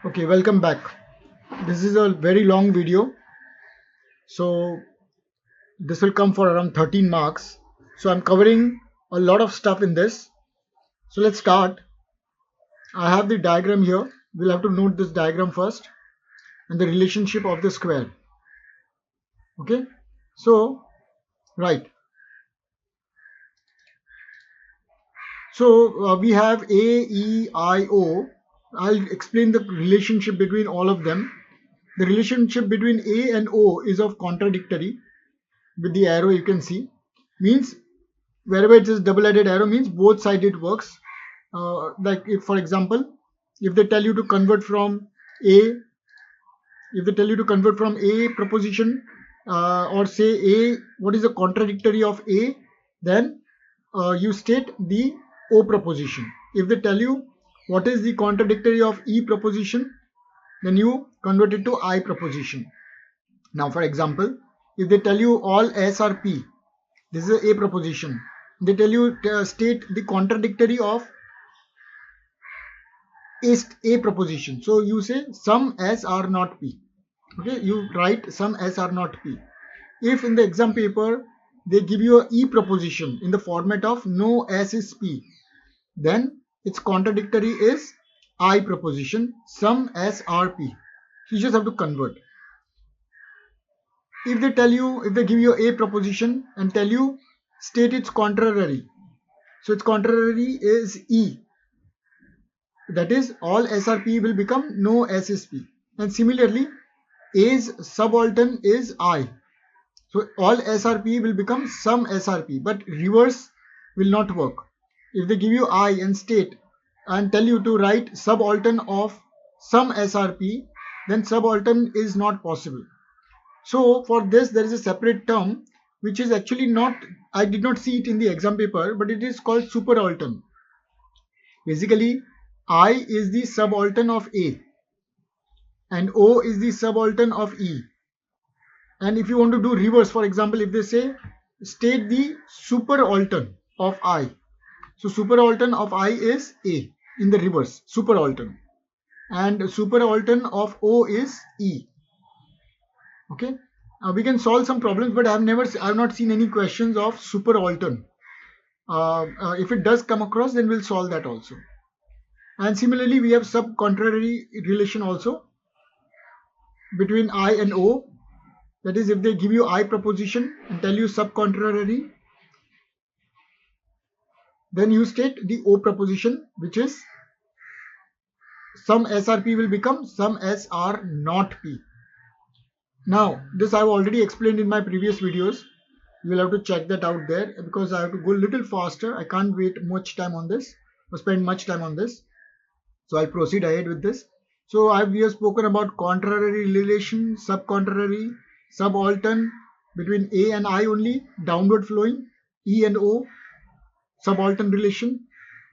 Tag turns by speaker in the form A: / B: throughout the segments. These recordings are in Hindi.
A: Okay, welcome back. This is a very long video, so this will come for around 13 marks. So I'm covering a lot of stuff in this. So let's start. I have the diagram here. We'll have to note this diagram first and the relationship of the square. Okay, so right. So we have A, E, I, O. I'll explain the relationship between all of them. The relationship between A and O is of contradictory. With the arrow you can see means wherever it is double-headed arrow means both side it works. Like if for example if they tell you to convert from a if they tell you to convert from a proposition or say a what is the contradictory of a, then you state the o proposition. If they tell you what is the contradictory of e proposition, then you convert it to I proposition. Now for example, if they tell you all s are p, this is a proposition. They tell you state the contradictory of a proposition. So you say some s are not p. Okay, you write some s are not p. If in the exam paper they give you a e proposition in the format of no s is p, then its contradictory is I proposition, some s are p. You just have to convert. If they give you a proposition and tell you state its contrary, so its contrary is e, that is all srp will become no ssp, and similarly a's subaltern is I, so all srp will become some srp, but reverse will not work. If they give you I and state and tell you to write subaltern of some srp, then subaltern is not possible. So for this there is a separate term which is actually not, I did not see it in the exam paper, but it is called superaltern. Basically I is the subaltern of A and O is the subaltern of E. And if you want to do reverse, for example, if they say state the superaltern of I, so superaltern of I is A in the reverse, superaltern, and superaltern of O is E. Okay, we can solve some problems, but I have not seen any questions of superaltern. If it does come across, then we'll solve that also. And similarly, we have sub-contrary relation also between I and O. That is, if they give you I proposition and tell you sub-contrary, then you state the O proposition, which is some SRP will become some SR not P. Now, this I have already explained in my previous videos. You will have to check that out there because I have to go a little faster. I can't wait much time on this or spend much time on this. So I'll proceed ahead with this. So we have spoken about contrary relation, sub-contrary, subaltern between A and I only, downward flowing, E and O, subaltern relation,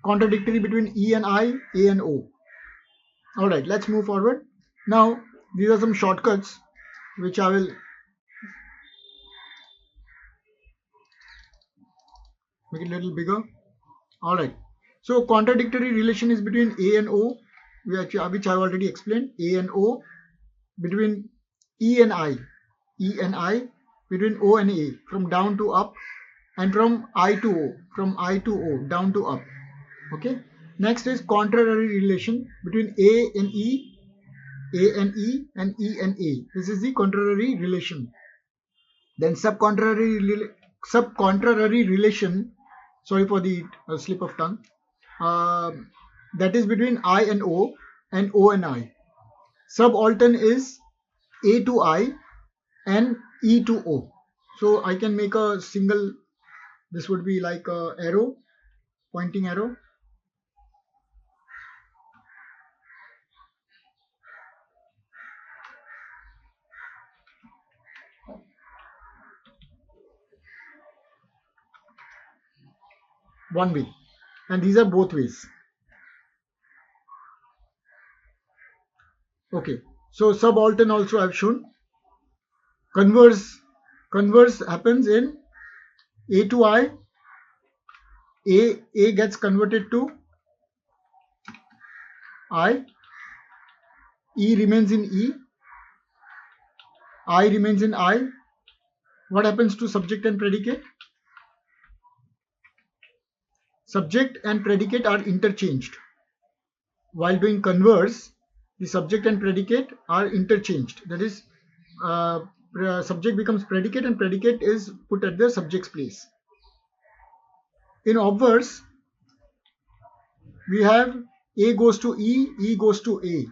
A: contradictory between E and I, A and O. Alright, let's move forward. Now, these are some shortcuts which I will make it a little bigger. Alright, so contradictory relation is between A and O, which I have already explained. A and O, between E and I, between O and A, from down to up, and from I to O, from I to O, down to up. Okay. Next is contrary relation between A and E, A and E, and E and A. This is the contrary relation. Then sub-contrary relation, sorry for the slip of tongue, that is between I and O and I. Subaltern is A to I and E to O. So I can make a single, this would be like a arrow, pointing arrow. One way, and these are both ways. Okay, so subaltern also I've shown. Converse happens in A to I. A gets converted to I, E remains in E, I remains in I. What happens to subject and predicate? Subject and predicate are interchanged. While doing converse, the subject and predicate are interchanged. That is, subject becomes predicate and predicate is put at the subject's place. In obverse, we have A goes to E, E goes to A,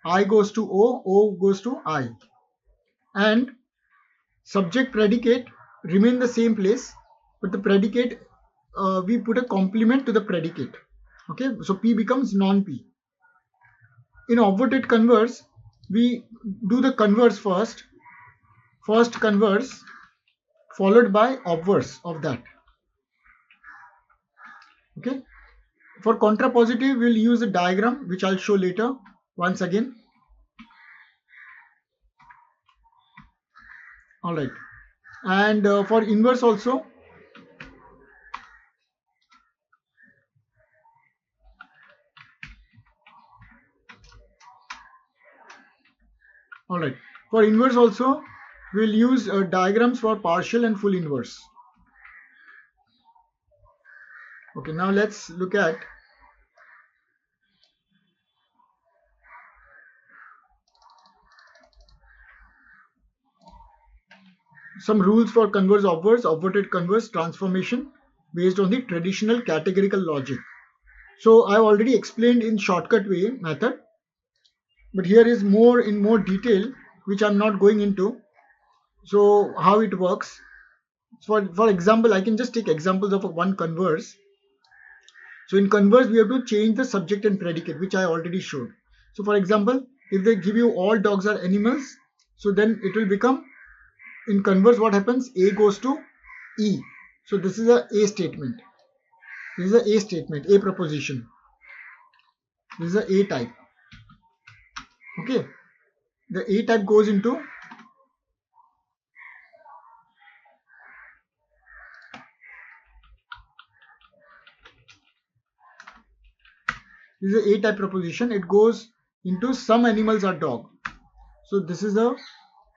A: I goes to O, O goes to I. And subject predicate remain the same place, but the predicate, we put a complement to the predicate. Okay, so P becomes non-P. In obverted converse, we do the converse first converse followed by obverse of that. Okay, for contrapositive we'll use a diagram which I'll show later once again. All right, and for inverse also, all right, for inverse also we'll use diagrams for partial and full inverse. Okay, now let's look at some rules for converse obverse, obverted converse transformation based on the traditional categorical logic. So I already explained in shortcut way method, but here is more in more detail which I'm not going into. So how it works, for example, I can just take examples of one converse. So in converse we have to change the subject and predicate, which I already showed. So for example, if they give you all dogs are animals, so then it will become, in converse what happens, A goes to E. So this is a A statement. This is a A statement, A proposition. This is a A type. Okay, the A type goes into this is a A type proposition. It goes into some animals are dog. So this is a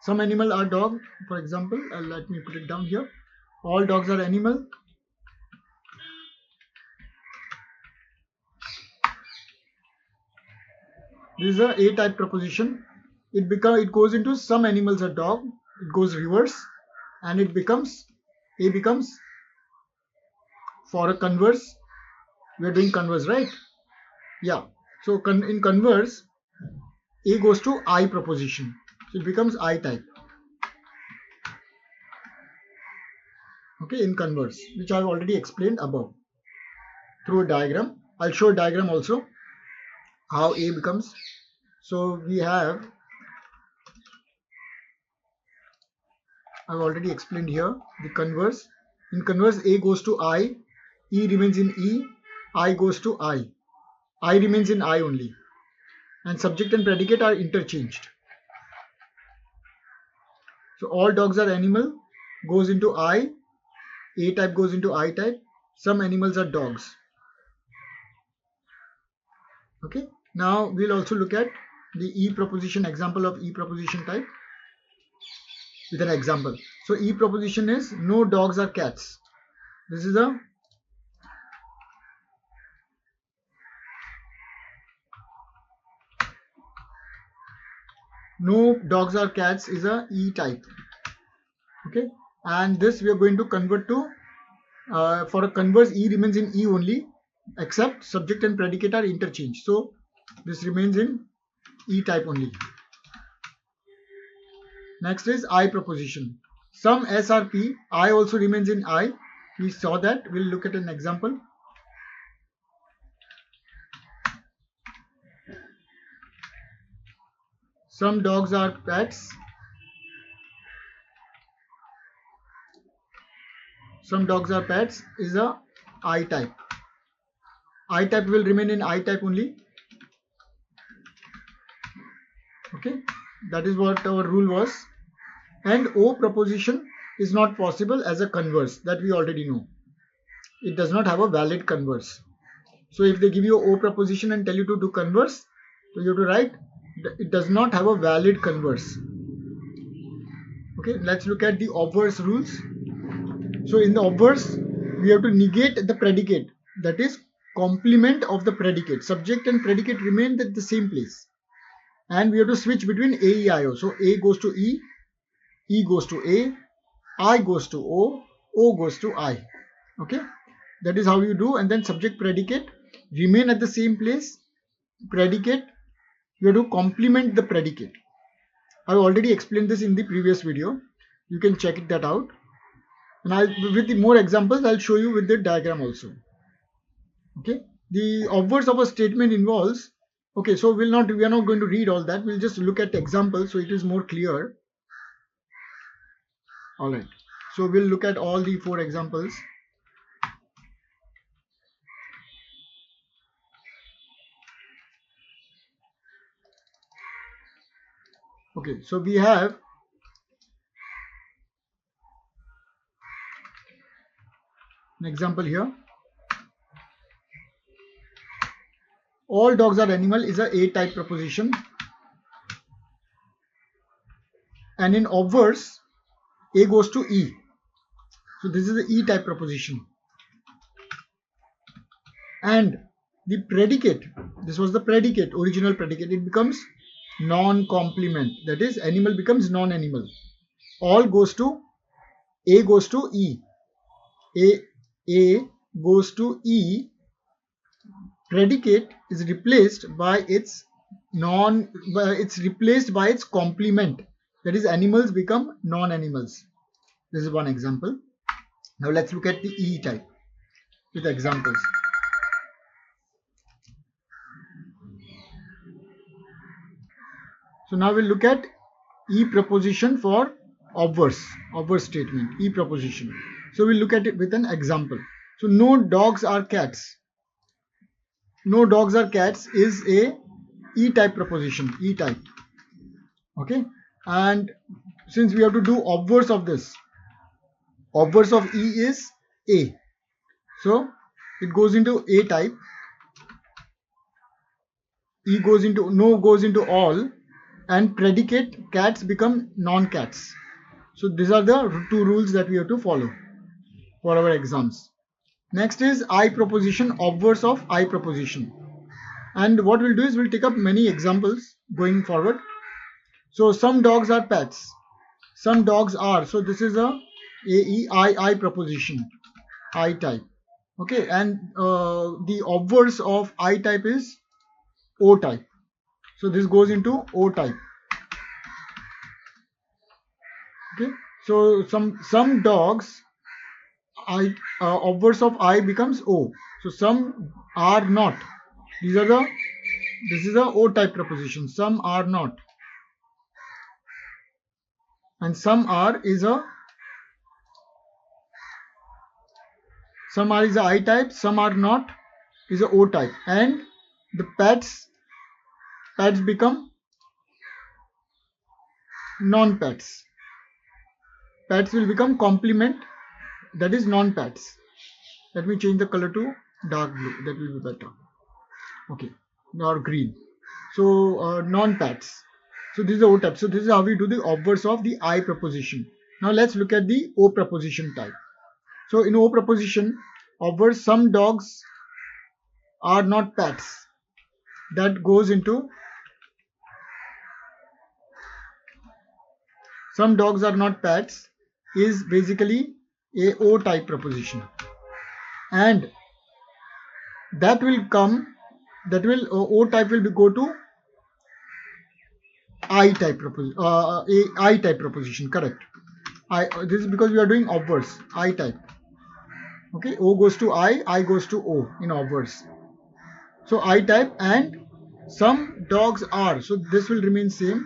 A: some animal are dog. For example, let me put it down here. All dogs are animal. This is a A type proposition. It goes into some animals are dog. It goes reverse, and it becomes A becomes, for a converse. We are doing converse, right? Yeah. So in converse, A goes to I proposition. So it becomes I type. Okay, in converse, which I've already explained above through a diagram. I'll show a diagram also how A becomes. So we have, I've already explained here the converse. In converse, A goes to I, E remains in E, I goes to I remains in I only, and subject and predicate are interchanged. So all dogs are animal goes into I, A type goes into I type, some animals are dogs. Okay, now we'll also look at the E proposition, example of E proposition type with an example. So E proposition is no dogs or cats. This is a no dogs or cats is a E type. Okay, and this we are going to convert to for a converse, E remains in E only, except subject and predicate are interchanged. So this remains in E type only. Next is I proposition. Some S or P, I also remains in I. We saw that. We'll look at an example. Some dogs are pets. Some dogs are pets is a I type. I type will remain in I type only. Okay, that is what our rule was. And O proposition is not possible as a converse, that we already know. It does not have a valid converse. So if they give you O proposition and tell you to do converse, so you have to write it does not have a valid converse. Okay, let's look at the obverse rules. So in the obverse, we have to negate the predicate, that is complement of the predicate. Subject and predicate remain at the same place, and we have to switch between A, E, I, O. So A goes to E, E goes to A, I goes to O, O goes to I. Okay, that is how you do. And then subject predicate remain at the same place. Predicate, you have to complement the predicate. I've already explained this in the previous video. You can check that out. And with the more examples, I'll show you with the diagram also. Okay, the obverse of a statement involves. Okay, so we are not going to read all that. We'll just look at examples so it is more clear. All right. So we'll look at all the 4 examples. Okay, so we have an example here. All dogs are animal is a A-type proposition. And in obverse, A goes to E. So this is the E-type proposition. And the predicate, this was the predicate, original predicate, it becomes non-complement. That is, animal becomes non-animal. All goes to A goes to E. A goes to E. Predicate is replaced by its complement. That is, animals become non-animals. This is one example. Now let's look at the E type with examples. So now we'll look at E proposition for obverse statement, E proposition. So we'll look at it with an example. So no dogs are cats. No dogs are cats is a E type proposition, E type. Okay, and since we have to do obverse of this, obverse of E is A. So it goes into A type. E goes into, no goes into all, and predicate cats become non-cats. So these are the 2 rules that we have to follow for our exams. Next is I proposition, obverse of I proposition. And what we'll do is we'll take up many examples going forward. So some dogs are pets. Some dogs are. So this is a I proposition, I type. Okay, and the obverse of I type is O type. So this goes into O type. Okay, so some dogs, obverse of I becomes O. So some are not. This is a O type proposition. Some are not. And some are is a I type, some are not is a O type. And the pets become non-pets. Pets will become complement, that is non-pets. Let me change the color to dark blue, that will be better. Okay, or green. So non-pets. So this is the O type. So this is how we do the obverse of the I proposition. Now let's look at the O proposition type. So in O proposition, obverse some dogs are not pets. That goes into some dogs are not pets is basically a O type proposition. And that will come, O type will go to I type proposition, I type proposition, correct. This is because we are doing obverse, I type. Okay, O goes to I goes to O in obverse. So I type, and some dogs are. So this will remain same.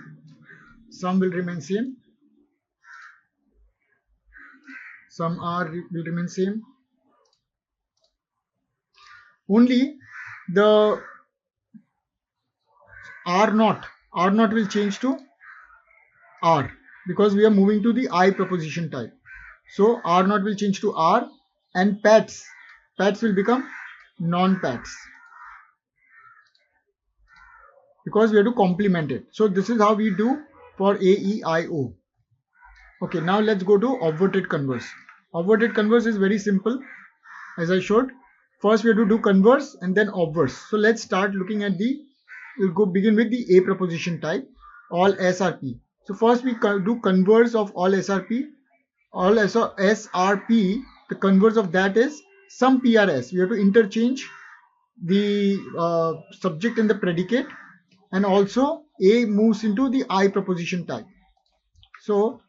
A: Some will remain same. Some are will remain same. Only the are not will change to R, because we are moving to the I proposition type. So R not will change to R, and pets will become non-pets. because we have to complement it. So this is how we do for A, E, I, O. Okay, now let's go to obverted converse. Obverted converse is very simple, as I showed. First we have to do converse and then obverse. So let's start looking at we'll begin with the A proposition type, all SRP. So first we do converse of all SRP. All SRP, the converse of that is some PRS. We have to interchange the subject and the predicate, and also A moves into the I proposition type. So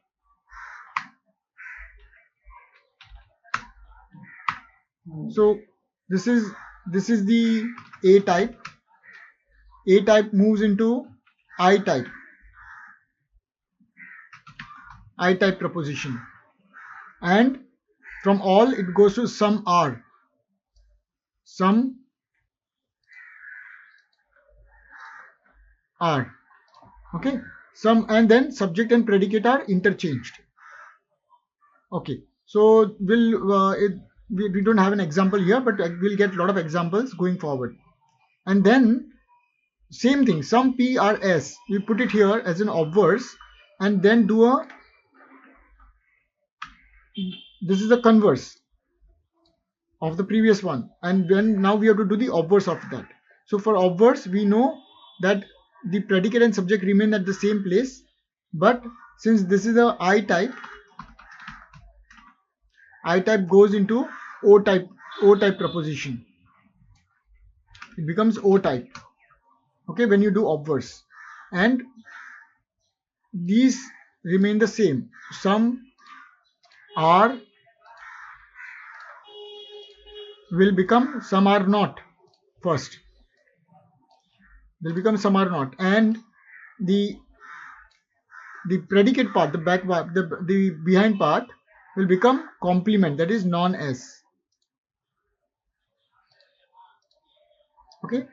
A: this is the A type. A type moves into I type proposition, and from all it goes to some R, okay, some, and then subject and predicate are interchanged. Okay, so we don't have an example here, but we'll get a lot of examples going forward. And then same thing, some PRS, we put it here as an obverse, and then this is the converse of the previous one, and then now we have to do the obverse of that. So for obverse, we know that the predicate and subject remain at the same place, but since this is a I type goes into O type proposition. It becomes O type. Okay, when you do obverse, and these remain the same. Some are will become some are not first. Will become some are not, and the predicate part, the back part, the behind part will become complement, that is non-S. Okay.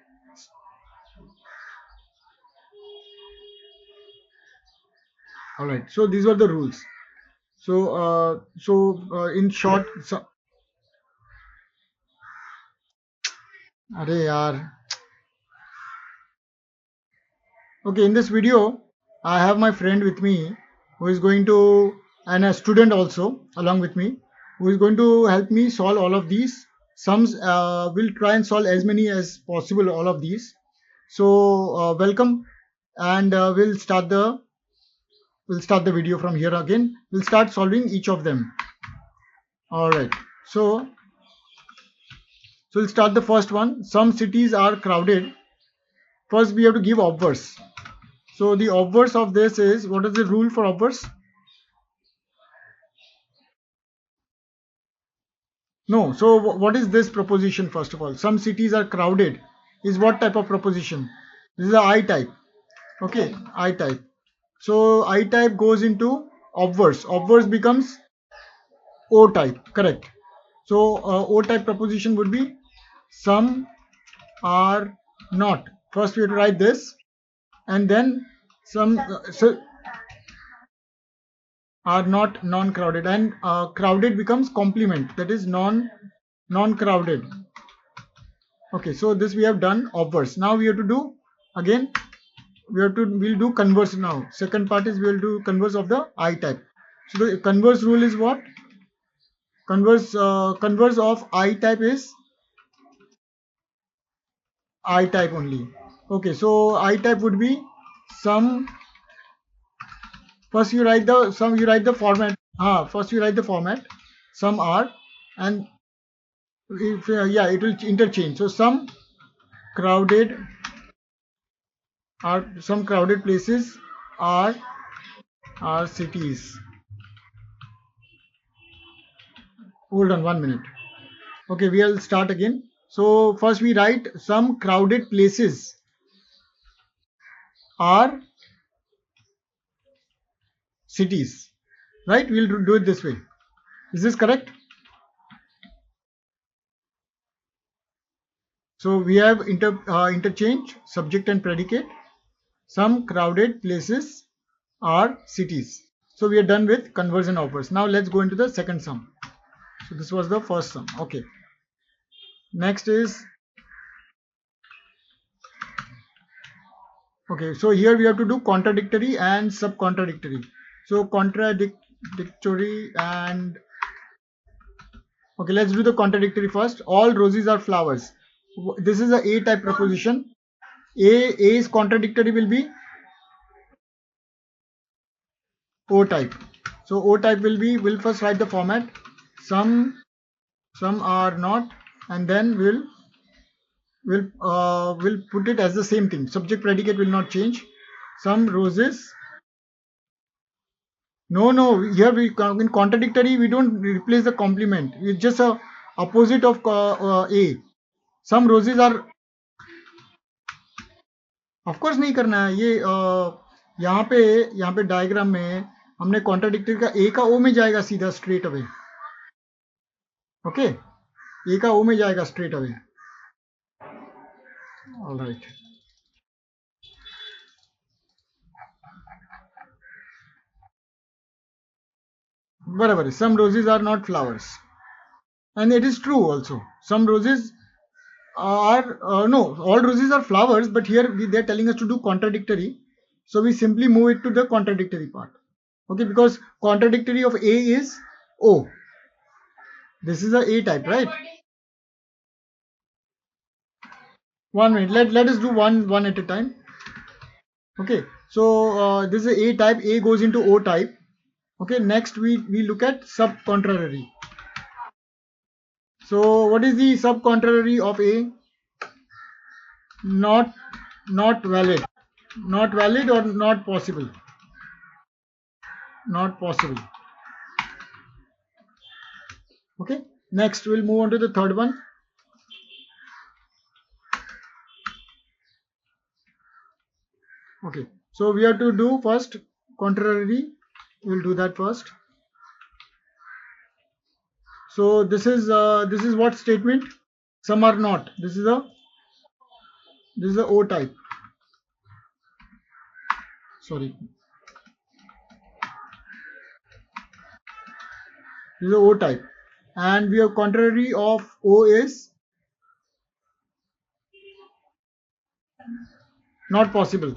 A: All right. So these were the rules. So in short, Arey yaar. Okay, in this video, I have my friend with me who is going to, and a student also along with me, who is going to help me solve all of these sums. We'll try and solve as many as possible, all of these. So welcome, and we'll start the video from here again. We'll start solving each of them. All right. So we'll start the first one. Some cities are crowded. First, we have to give obverse. So the obverse of this is, what is the rule for obverse? No. So what is this proposition first of all? Some cities are crowded is what type of proposition? This is a I type. Okay, I type. So I type goes into obverse. Obverse becomes O type. Correct. So O type proposition would be some are not. First we have to write this, and then some are not non-crowded, and crowded becomes complement, that is non-crowded. Okay, so this we have done obverse. Now we have to do again. We'll do converse now. Second part is we'll do converse of the I type. So the converse rule is what? Converse of I type is I type only. Okay, so I type would be some. First you write the format. First you write the format. Some are, and if it will interchange. So some crowded places are cities. Hold on 1 minute. Okay, we'll start again. So first we write some crowded places are cities. Right? We'll do it this way. Is this correct? So we have interchange subject and predicate. Some crowded places are cities. So we are done with conversion obverse. Now let's go into the second sum. So this was the first sum. Okay. Next is Okay, so here we have to do contradictory and sub-contradictory. So contradictory and okay, let's do the contradictory first. All roses are flowers. This is a A type proposition. A is contradictory will be O type. So O type will be, we'll first write the format. Some are not, and then we'll put it as the same thing. Subject predicate will not change. Some roses. No. Here we in contradictory we don't replace the complement. It's just a opposite of A. Some roses are. Of course नहीं करना है ये यहाँ पे डायग्राम में हमने कॉन्ट्राडिक्टरी का ए का ओ में जाएगा सीधा स्ट्रेट अवे. ओके, ए का ओ में जाएगा स्ट्रेट अवे. ऑलराइट, बराबर है. Some roses are not flowers and it is true also. Some roses are no, all roses are flowers, but here they're telling us to do contradictory, so we simply move it to the contradictory part. Okay, because contradictory of A is O. This is a A type, right? 1 minute, let us do one at a time. Okay, so this is a A type. A goes into O type. Okay, next we look at sub contrary. So what is the sub contrary of A? Not valid. Not valid or not possible. Not possible. Okay, next we'll move on to the third one. Okay, so we have to do first contrary. We'll do that first. So this is what statement? Some are not. This is a O type. Sorry, this is a O type, and we have contrary of O is not possible.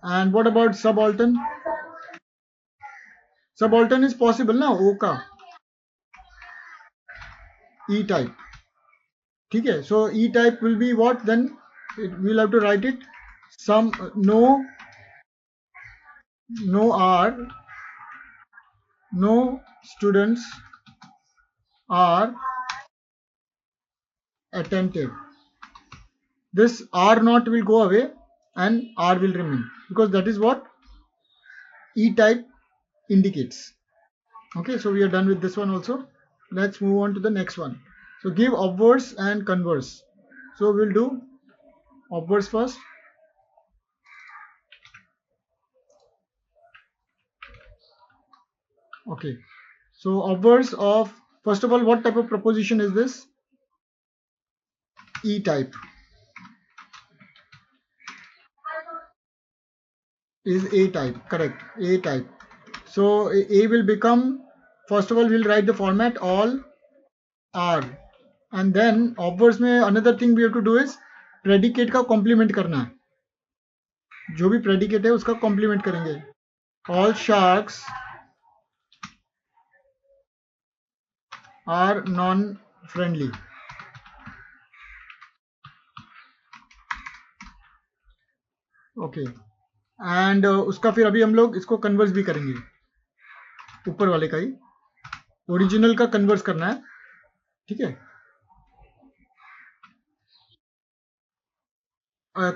A: And what about subaltern? Subaltern is possible ना O का. E type. ठीक है, so E type will be what then? We'll have to write it. Some no are, no students are attentive. This are not will go away and are will remain, because that is what E type indicates. Okay, so we are done with this one also. Let's move on to the next one. So give obverse and converse. So we'll do obverse first. Okay, so obverse of, first of all, what type of proposition is this? E type. Is A type, correct, A type. So A will become, first of all we'll write the format all are, and then obverse में another thing we have to do is predicate का complement करना है. जो भी predicate है उसका complement करेंगे. All sharks are non-friendly. Okay, and उसका फिर अभी हम लोग इसको कन्वर्स भी करेंगे, ऊपर वाले का ही ओरिजिनल का कन्वर्स करना है. ठीक है,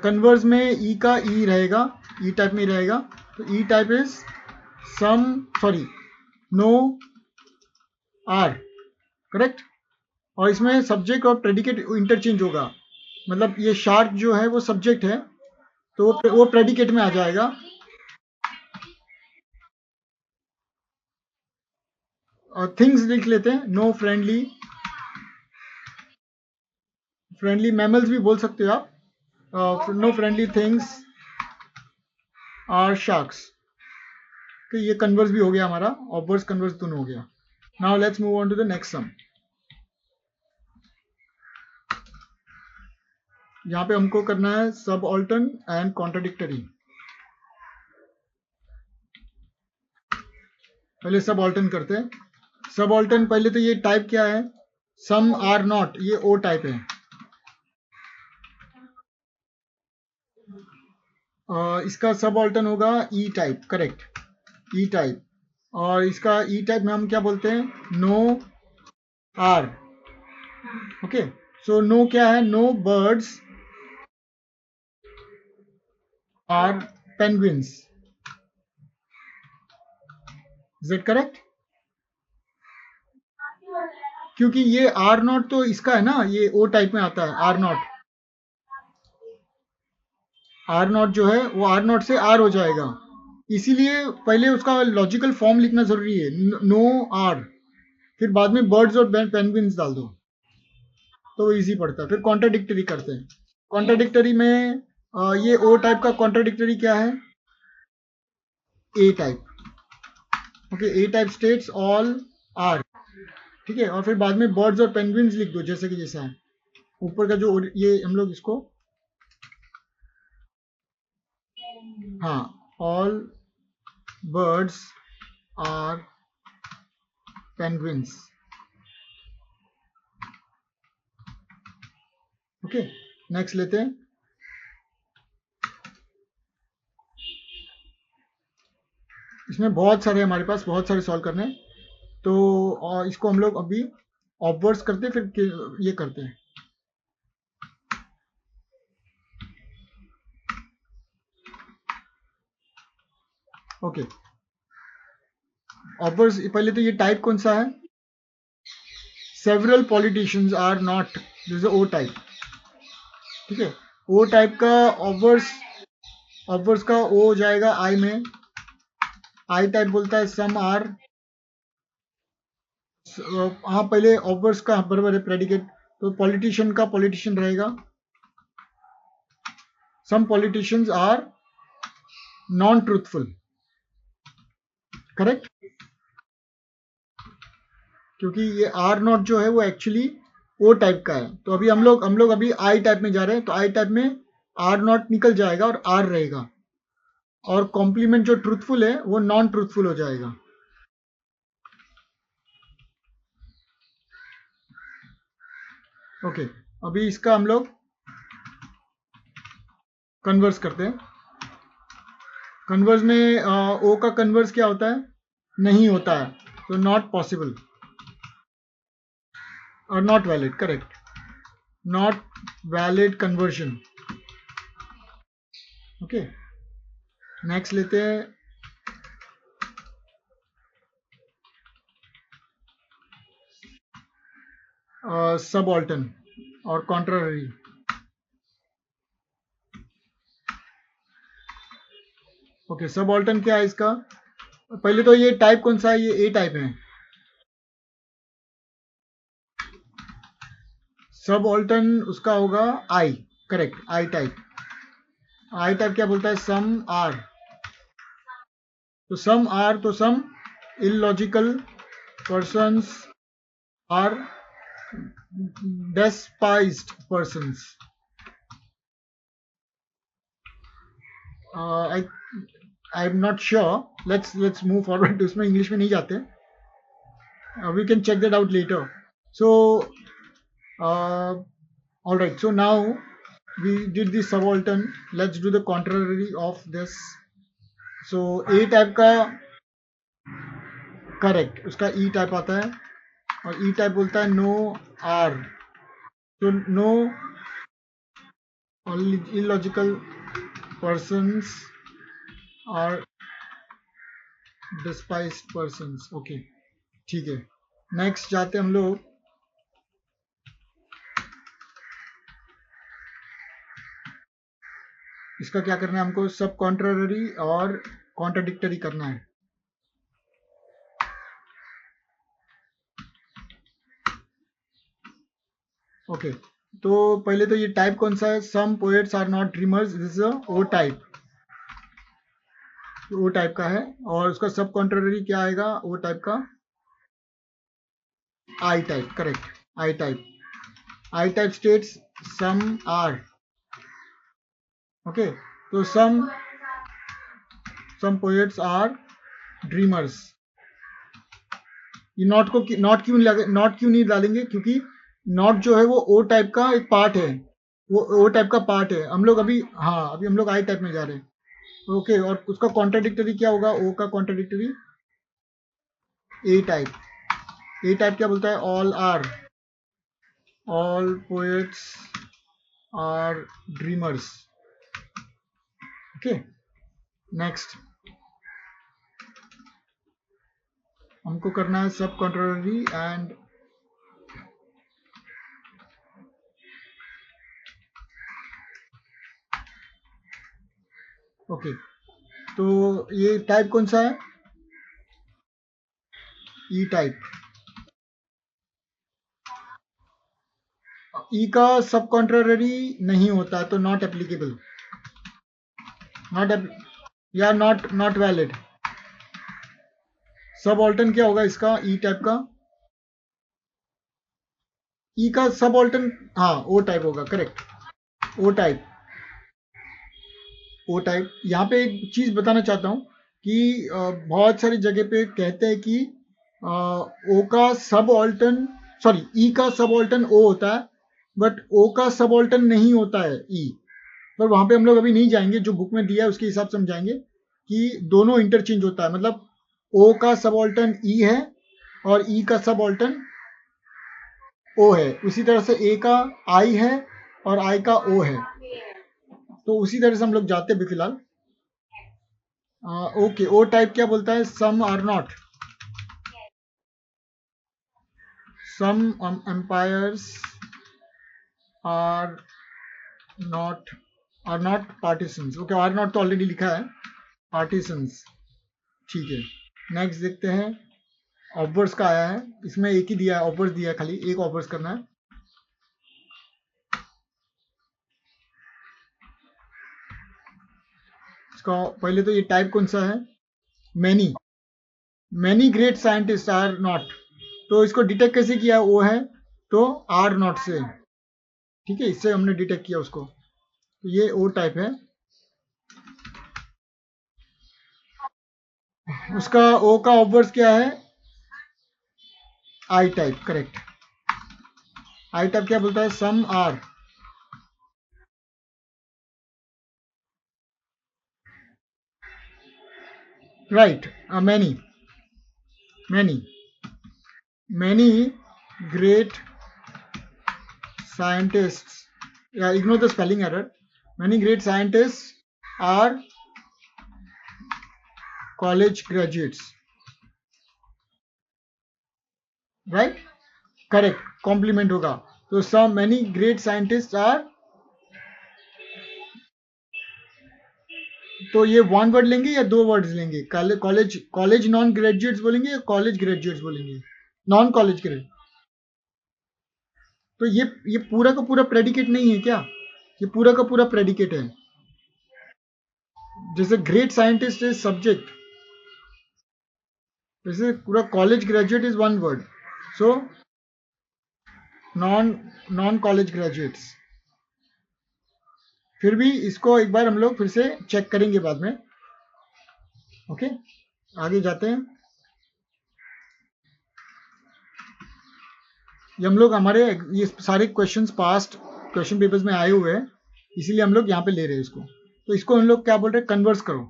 A: कन्वर्स में ई का ई रहेगा, ई टाइप में रहेगा. तो E type is some, sorry, no are, correct. और इसमें सब्जेक्ट और प्रेडिकेट इंटरचेंज होगा. मतलब ये शार्क जो है वो सब्जेक्ट है, तो वो प्रेडिकेट में आ जाएगा. थिंग्स लिख लेते हैं. नो फ्रेंडली, फ्रेंडली मैमल्स भी बोल सकते हो आप. No friendly things are sharks. तो ये कन्वर्स भी हो गया हमारा, ऑब्वर्स कन्वर्स दोनों हो गया. Now let's move on to the next sum. यहाँ पे हमको करना है सबऑल्टर्न एंड कॉन्ट्राडिक्टरी। पहले सबऑल्टर्न करते हैं। सबऑल्टर्न पहले तो ये टाइप क्या है, सम आर नॉट, ये ओ टाइप है। इसका सबऑल्टर्न होगा E type, correct, E type. और इसका ई टाइप में हम क्या बोलते हैं, no are. Okay, so no क्या है, no birds are penguins, is it correct? क्योंकि ये आर नॉट तो इसका है ना, ये ओ टाइप में आता है आर नॉट। आर नॉट जो है वो आर नॉट से आर हो जाएगा, इसीलिए पहले उसका लॉजिकल फॉर्म लिखना जरूरी है, नो आर, फिर बाद में बर्ड्स और पेंगुइन्स डाल दो तो इजी पड़ता है। फिर कॉन्ट्राडिक्टरी करते हैं। कॉन्ट्राडिक्टरी में ये ओ टाइप का कॉन्ट्राडिक्टरी क्या है, A type. Okay, A type states all are, ठीक है। और फिर बाद में बर्ड्स और पेंगुइन्स लिख दो जैसे कि जैसा है ऊपर का जो, ये हम लोग इसको, हाँ, all birds are penguins. Okay, next लेते हैं। इसमें बहुत सारे हमारे पास, बहुत सारे सॉल्व करने हैं, तो इसको हम लोग अभी ऑब्वर्स करते हैं, फिर ये करते हैं। ओके, ऑब्वर्स पहले तो ये टाइप कौन सा है, several politicians are not, this is O type, ठीक है। ओ टाइप का ऑब्वर्स, ऑब्वर्स का ओ हो जाएगा आई में। आई टाइप बोलता है सम आर, हाँ पहले ऑब्वर्स का बराबर है प्रेडिकेट, तो पॉलिटिशियन का पॉलिटिशियन रहेगा, some politicians are non truthful, correct. क्योंकि ये आर नॉट जो है वो एक्चुअली ओ टाइप का है, तो अभी हम लोग अभी आई टाइप में जा रहे हैं, तो आई टाइप में आर नॉट निकल जाएगा और आर रहेगा, और कॉम्प्लीमेंट जो ट्रूथफुल है वो नॉन ट्रूथफुल हो जाएगा। ओके, अभी इसका हम लोग कन्वर्स करते हैं। कन्वर्स में ओ का कन्वर्स क्या होता है, नहीं होता है, तो नॉट पॉसिबल और not valid, correct, not valid conversion. Okay, next लेते हैं सबऑल्टर्न और कॉन्ट्ररी। ओके, सबऑल्टर्न क्या है इसका, पहले तो ये टाइप कौन सा है, ये ए टाइप है। सबऑल्टर्न उसका होगा I, correct, I type. I type क्या बोलता है, सम आर, तो सम आर, तो some illogical persons are despised persons. I'm not sure. Let's move forward. उसमें इंग्लिश में नहीं जाते. We can check that out later. So, all right. So now we did the subaltern. Let's do the contrary of this. So A type का correct, उसका E type आता है, और E type बोलता है no R. So no illogical persons are despised persons. Okay, ठीक है। नेक्स्ट जाते हम लोग, इसका क्या करना है हमको, सब कॉन्ट्ररी और कॉन्ट्राडिक्टरी करना है। ओके, तो पहले तो ये टाइप कौन सा है, some poets are not dreamers, this is O type, O type का है। और उसका सब कॉन्ट्ररी क्या आएगा ओ टाइप का, I type, correct, I type. I type states some are, okay, तो सम पोएट्स आर ड्रीमर्स। ये नॉट क्यों नहीं डालेंगे, क्योंकि नॉट जो है वो ओ टाइप का एक पार्ट है, वो ओ टाइप का पार्ट है। हम लोग अभी, हाँ अभी हम लोग आई टाइप में जा रहे हैं। ओके, और उसका कॉन्ट्राडिक्टरी क्या होगा, ओ का contradictory A type. A type क्या बोलता है, all poets are dreamers. Okay, next हमको करना है सब कॉन्ट्ररी एंड ओके, तो ये टाइप कौन सा है, ई टाइप। ई का सब कॉन्ट्ररी नहीं होता तो नॉट एप्लीकेबल, या नॉट वैलिड। सब ऑल्टन क्या होगा इसका, ई टाइप का, ई का सब ऑल्टन, हाँ ओ टाइप होगा, करेक्ट, ओ टाइप। यहाँ पे एक चीज बताना चाहता हूँ कि बहुत सारी जगह पे कहते हैं कि ओ का सब ऑल्टन, सॉरी ई का सब ऑल्टन ओ होता है, बट ओ का सब ऑल्टन नहीं होता है ई। पर वहां पे हम लोग अभी नहीं जाएंगे, जो बुक में दिया है उसके हिसाब से हम जाएंगे कि दोनों इंटरचेंज होता है, मतलब ओ का सब ऑल्टन ई है और ई का सब ऑल्टन ओ है, उसी तरह से ए का आई है और आई का ओ है, तो उसी तरह से हम लोग जाते भी फिलहाल। ओके, ओ टाइप क्या बोलता है, some are not, some umpires are not partisans. Okay, are not तो ऑलरेडी लिखा है, पार्टीसंस, ठीक है। नेक्स्ट देखते हैं, ऑफर्स का आया है, इसमें एक ही दिया है, ऑफर्स दिया है, खाली एक ऑफर्स करना है। इसका पहले तो ये टाइप कौन सा है, many great scientist are not, तो इसको डिटेक्ट कैसे किया, वो है तो आर नॉट से, ठीक है, इससे हमने डिटेक्ट किया उसको, तो ये ओ टाइप है। उसका ओ का ऑब्वर्स क्या है, I type, correct. I type क्या बोलता है, some are, right, many great scientists, yeah, ignore the spelling error, many great scientists are college graduates, right, correct, compliment होगा, तो some many great scientists are, तो ये वन वर्ड लेंगे या दो वर्ड्स लेंगे, कॉलेज नॉन ग्रेजुएट्स बोलेंगे या कॉलेज ग्रेजुएट्स बोलेंगे, नॉन कॉलेज ग्रेजुएट, तो ये पूरा का पूरा प्रेडिकेट नहीं है क्या, ये पूरा का पूरा प्रेडिकेट है, जैसे ग्रेट साइंटिस्ट इज सब्जेक्ट, जैसे पूरा college graduate is one word, so non college graduates. फिर भी इसको एक बार हम लोग फिर से चेक करेंगे बाद में। ओके, आगे जाते हैं। ये हम लोग हमारे ये सारे क्वेश्चंस पास्ट क्वेश्चन पेपर्स में आए हुए हैं, इसीलिए हम लोग यहाँ पे ले रहे हैं इसको। तो इसको हम लोग क्या बोल रहे हैं, कन्वर्स करो।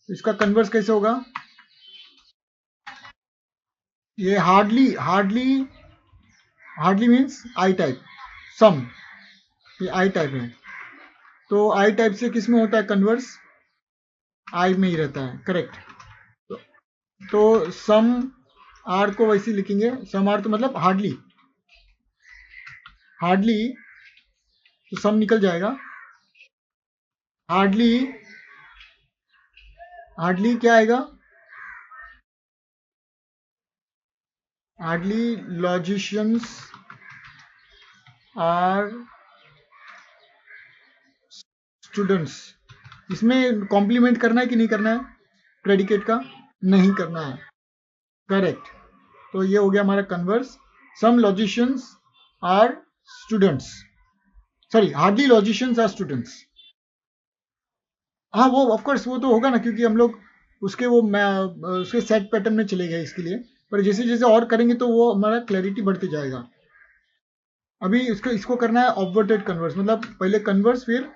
A: तो इसका कन्वर्स कैसे होगा, ये हार्डली मीन्स आई टाइप, सम, ये आई टाइप है, तो आई टाइप से किस में होता है कन्वर्स, आई में ही रहता है, करेक्ट। तो सम आर को वैसे लिखेंगे, सम आर तो मतलब हार्डली, तो सम निकल जाएगा, हार्डली क्या आएगा, हार्डली लॉजिशियंस आर स्टूडेंट्स। इसमें कॉम्प्लीमेंट करना है कि नहीं करना है, प्रेडिकेट का नहीं करना है, करेक्ट। तो ये हो गया हमारा converse, some logicians are students, sorry hardly logicians are students, हाँ वो ऑफ कोर्स वो तो होगा ना, क्योंकि हम लोग उसके वो उसके सेट पैटर्न में चले गए इसके लिए। पर जैसे जैसे और करेंगे तो वो हमारा क्लैरिटी बढ़ती जाएगा। अभी इसको करना है ऑब्वर्टेड कन्वर्स, मतलब पहले कन्वर्स फिर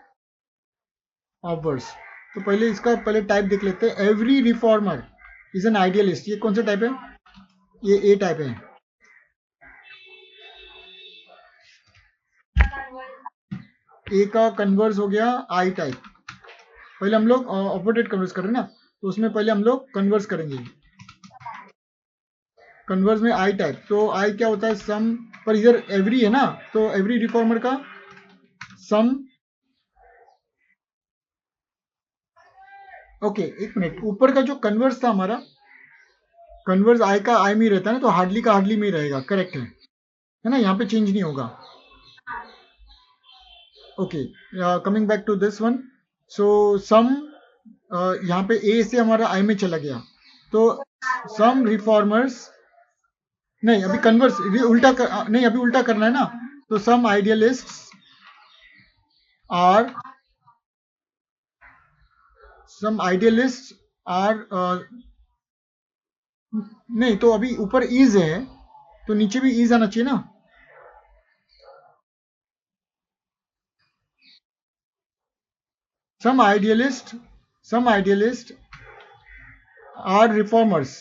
A: ऑब्वर्स। तो पहले इसका पहले टाइप देख लेते हैं। Every reformer is an idealist. ये कौन सा टाइप है? ये ए टाइप है। ए का कन्वर्स हो गया आई टाइप। पहले हम लोग ऑब्वर्टेड कन्वर्स कर रहे हैं ना, तो उसमें पहले हम लोग कन्वर्स करेंगे। कन्वर्स में आई टाइप, तो आई क्या होता है? सम। पर इधर एवरी है ना, तो एवरी रिफॉर्मर का सम। ओके एक मिनट, ऊपर का जो कन्वर्स था हमारा, कन्वर्स आई का आई में रहता है ना, तो हार्डली का हार्डली में रहेगा। करेक्ट है ना? यहाँ पे चेंज नहीं होगा। Okay coming back to this one. So some यहाँ पे ए से हमारा आई में चला गया, तो सम रिफॉर्मर्स। नहीं अभी कन्वर्स नहीं अभी उल्टा करना है ना। तो सम आइडियलिस्ट्स आर सम आइडियलिस्ट आर नहीं, तो अभी ऊपर इज है तो नीचे भी इज आना चाहिए ना। सम आइडियलिस्ट आर रिफॉर्मर्स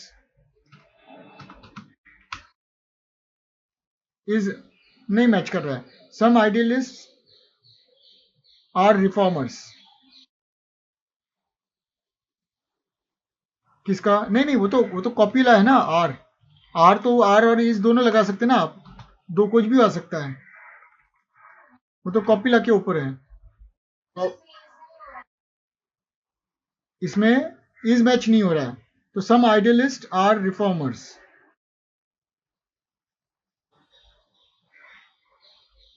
A: इज नहीं मैच कर रहा है। सम आइडियलिस्ट आर रिफॉर्मर्स किसका? नहीं नहीं, वो तो कॉपीला है ना। आर आर तो आर और इज दोनों लगा सकते हैं ना आप, दो कुछ भी आ सकता है। वो तो कॉपीला के ऊपर है। तो इसमें इज मैच नहीं हो रहा है, तो सम आइडियलिस्ट आर रिफॉर्मर्स।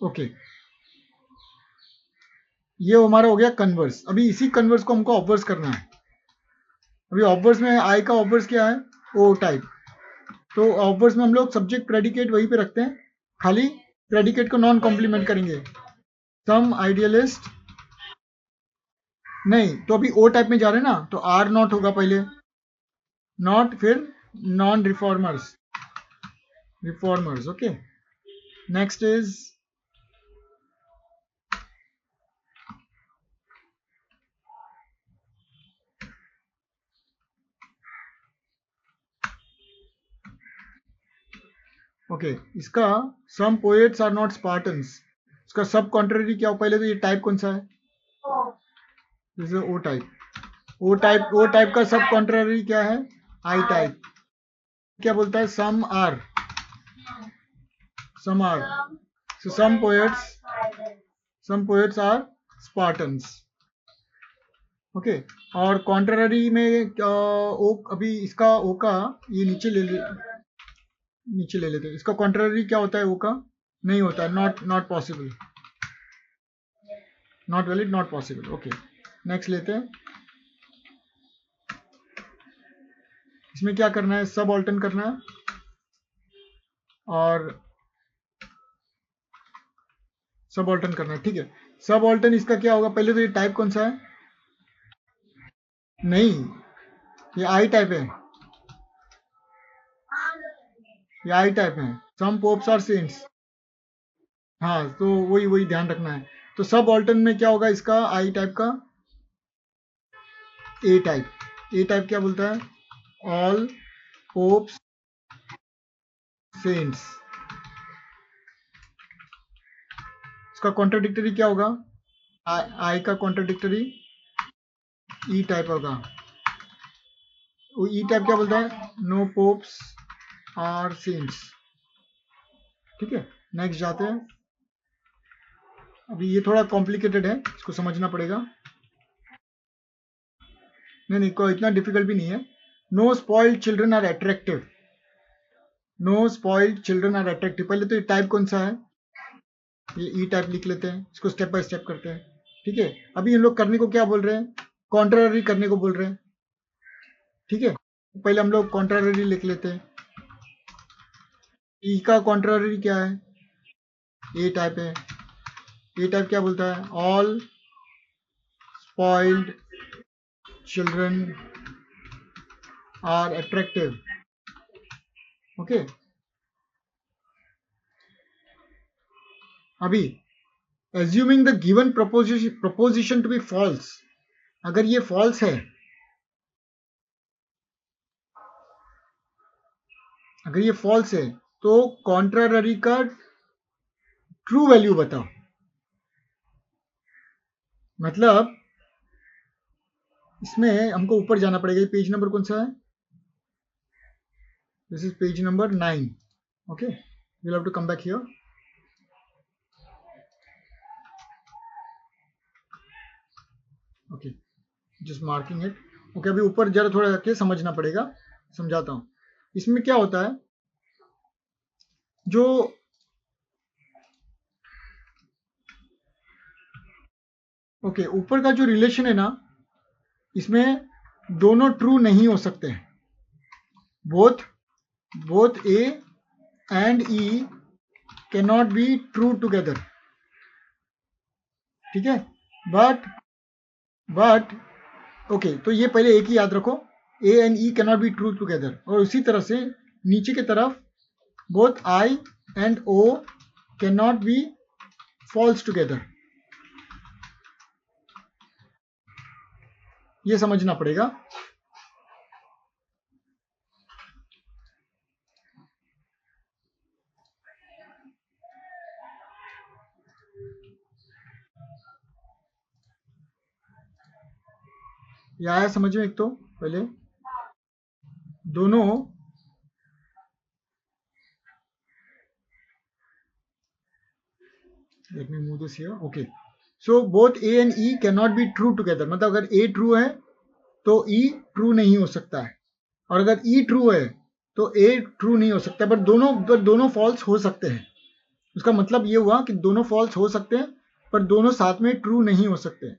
A: ओके ये हमारा हो गया कन्वर्स। अभी इसी कन्वर्स को हमको ऑब्वर्स करना है। अभी ऑब्वर्स में आई का ऑब्वर्स क्या है? ओ टाइप। तो ऑब्वर्स में हम लोग सब्जेक्ट प्रेडिकेट वहीं पे रखते हैं, खाली प्रेडिकेट को नॉन कॉम्प्लीमेंट करेंगे। सम आइडियलिस्ट नहीं, तो अभी ओ टाइप में जा रहे हैं ना, तो आर नॉट होगा पहले, नॉट फिर non reformers. Okay next is okay इसका सम पोएट्स आर नॉट स्पार्टन्स। इसका सब कॉन्ट्ररी क्या हो? पहले तो ये टाइप कौन सा है? ओ टाइप। ओ टाइप का सब कॉन्ट्ररी क्या है? I type. क्या बोलता है? Some are so some poets are Spartans। Okay और कॉन्ट्ररी में ओ, अभी इसका ओ का ये नीचे ले लेते हैं। इसका कॉन्ट्ररी क्या होता है? ओ का नहीं होता है, not possible, not valid, not possible. Okay next लेते हैं। इसमें क्या करना है? सब ऑल्टन करना है। और सब ऑल्टन करना है, ठीक है। सब ऑल्टन इसका क्या होगा? पहले तो ये टाइप कौन सा है? नहीं ये आई टाइप है, ये आई टाइप है। सम पोप्स आर सेंट्स। हाँ तो वही वही ध्यान रखना है। तो सब ऑल्टन में क्या होगा इसका? आई टाइप का ए टाइप क्या बोलता है? All popes saints. इसका कॉन्ट्राडिक्टरी क्या होगा? आई का कॉन्ट्राडिक्टरी ई टाइप होगा। वो ई टाइप क्या बोलता है? No popes are saints. ठीक है नेक्स्ट जाते हैं। अभी ये थोड़ा कॉम्प्लिकेटेड है, इसको समझना पड़ेगा। नहीं कोई इतना डिफिकल्ट भी नहीं है। No spoiled children are attractive. No spoiled children are attractive. पहले तो ये टाइप कौन सा है? ये ई टाइप लिख लेते हैं, इसको स्टेप बाय स्टेप करते हैं। ठीक है अभी इन लोग करने को क्या बोल रहे हैं? कॉन्ट्ररी करने को बोल रहे हैं। ठीक है पहले हम लोग कॉन्ट्ररी लिख लेते हैं। ई का कॉन्ट्ररी क्या है? ए टाइप है। ए टाइप क्या बोलता है? All spoiled children are attractive. Okay. अभी assuming the given proposition to be false, अगर ये false है, अगर ये false है तो contrary का true value बताओ. मतलब इसमें हमको ऊपर जाना पड़ेगा. पेज नंबर कौन सा है? This is page number 9. Okay, we'll have to come back here. Okay, just marking it. Okay, अभी ऊपर जरा थोड़ा जाके समझना पड़ेगा. समझाता हूं. इसमें क्या होता है, जो ओके ऊपर का जो रिलेशन है ना, इसमें दोनों ट्रू नहीं हो सकते हैं. Both A and E can not be true together. ठीक है, बट ओके, तो ये पहले एक ही याद रखो, A and E can not be true together. और उसी तरह से नीचे की तरफ both I and O can not be false together. ये समझना पड़ेगा. ये आया समझ में? एक तो पहले दोनों let me move this here. Okay, so both A and E cannot be true together. मतलब अगर A ट्रू है तो E ट्रू नहीं हो सकता है, और अगर E ट्रू है तो A ट्रू नहीं हो सकता. पर दोनों फॉल्स हो सकते हैं. उसका मतलब ये हुआ कि दोनों फॉल्स हो सकते हैं पर दोनों साथ में ट्रू नहीं हो सकते.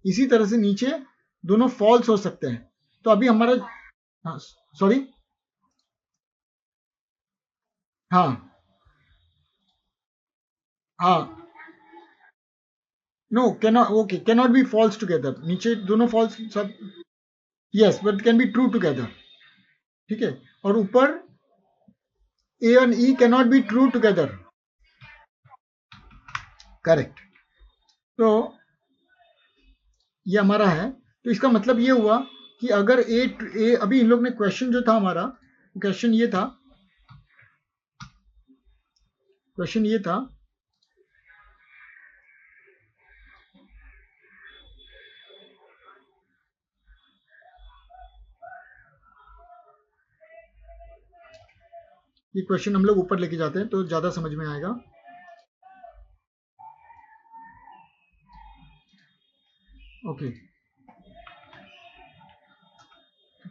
A: इसी तरह से नीचे दोनों फॉल्स हो सकते हैं. तो अभी हमारा सॉरी हाँ no cannot be false together. नीचे दोनों फॉल्स सब yes but can be true together. ठीक है, और ऊपर A and E cannot be true together. Correct. तो ये हमारा है. तो इसका मतलब ये हुआ कि अगर ए अभी इन लोग ने क्वेश्चन जो था हमारा, क्वेश्चन ये था ये क्वेश्चन हम लोग ऊपर लेके जाते हैं तो ज्यादा समझ में आएगा. ओके,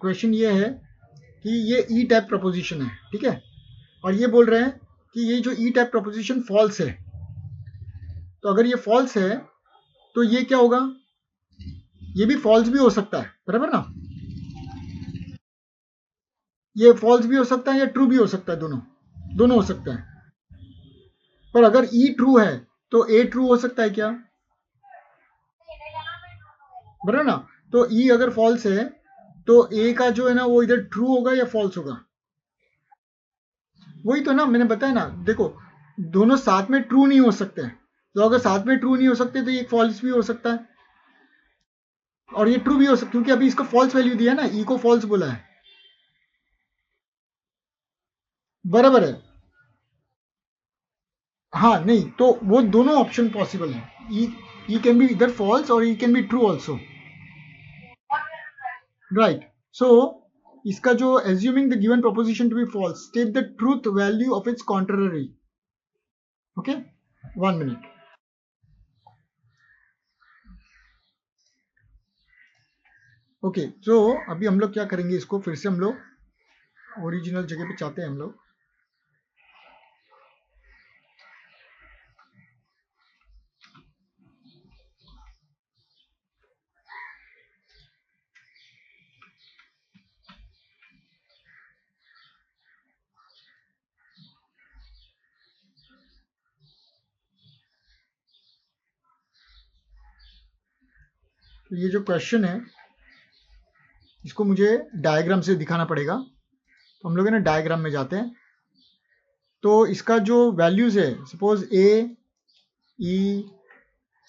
A: क्वेश्चन ये है कि ये ई टाइप प्रपोजिशन है. ठीक है, और ये बोल रहे हैं कि ये जो ई टाइप प्रपोजिशन फॉल्स है. तो अगर ये फॉल्स है तो ये क्या होगा, ये भी फॉल्स भी हो सकता है. बराबर ना, ये फॉल्स भी हो सकता है या ट्रू भी हो सकता है. दोनों हो सकता है. पर अगर ई ट्रू है तो ए ट्रू हो सकता है क्या? बराबर ना. तो ई अगर फॉल्स है तो ए का जो है ना वो इधर ट्रू होगा या फॉल्स होगा? वही तो ना मैंने बताया ना. देखो, दोनों साथ में ट्रू नहीं हो सकते हैं. तो अगर साथ में ट्रू नहीं हो सकते तो ये फॉल्स भी हो सकता है और ये ट्रू भी हो सकता है, क्योंकि अभी इसको फॉल्स वैल्यू दिया ना, ई को फॉल्स बोला है. बराबर है. हाँ नहीं, तो वो दोनों ऑप्शन पॉसिबल है. ई कैन बी इधर फॉल्स और E can be true also. Right. So इसका जो assuming the given proposition to be false, state the truth value of its contrary. Okay, 1 minute. Okay, सो अभी हम लोग क्या करेंगे, इसको फिर से हम लोग ओरिजिनल जगह पे चाहते हैं हम लोग. तो ये जो क्वेश्चन है इसको मुझे डायग्राम से दिखाना पड़ेगा, तो हम लोग है ना डायग्राम में जाते हैं। तो इसका जो वैल्यूज है, सपोज ए, ई,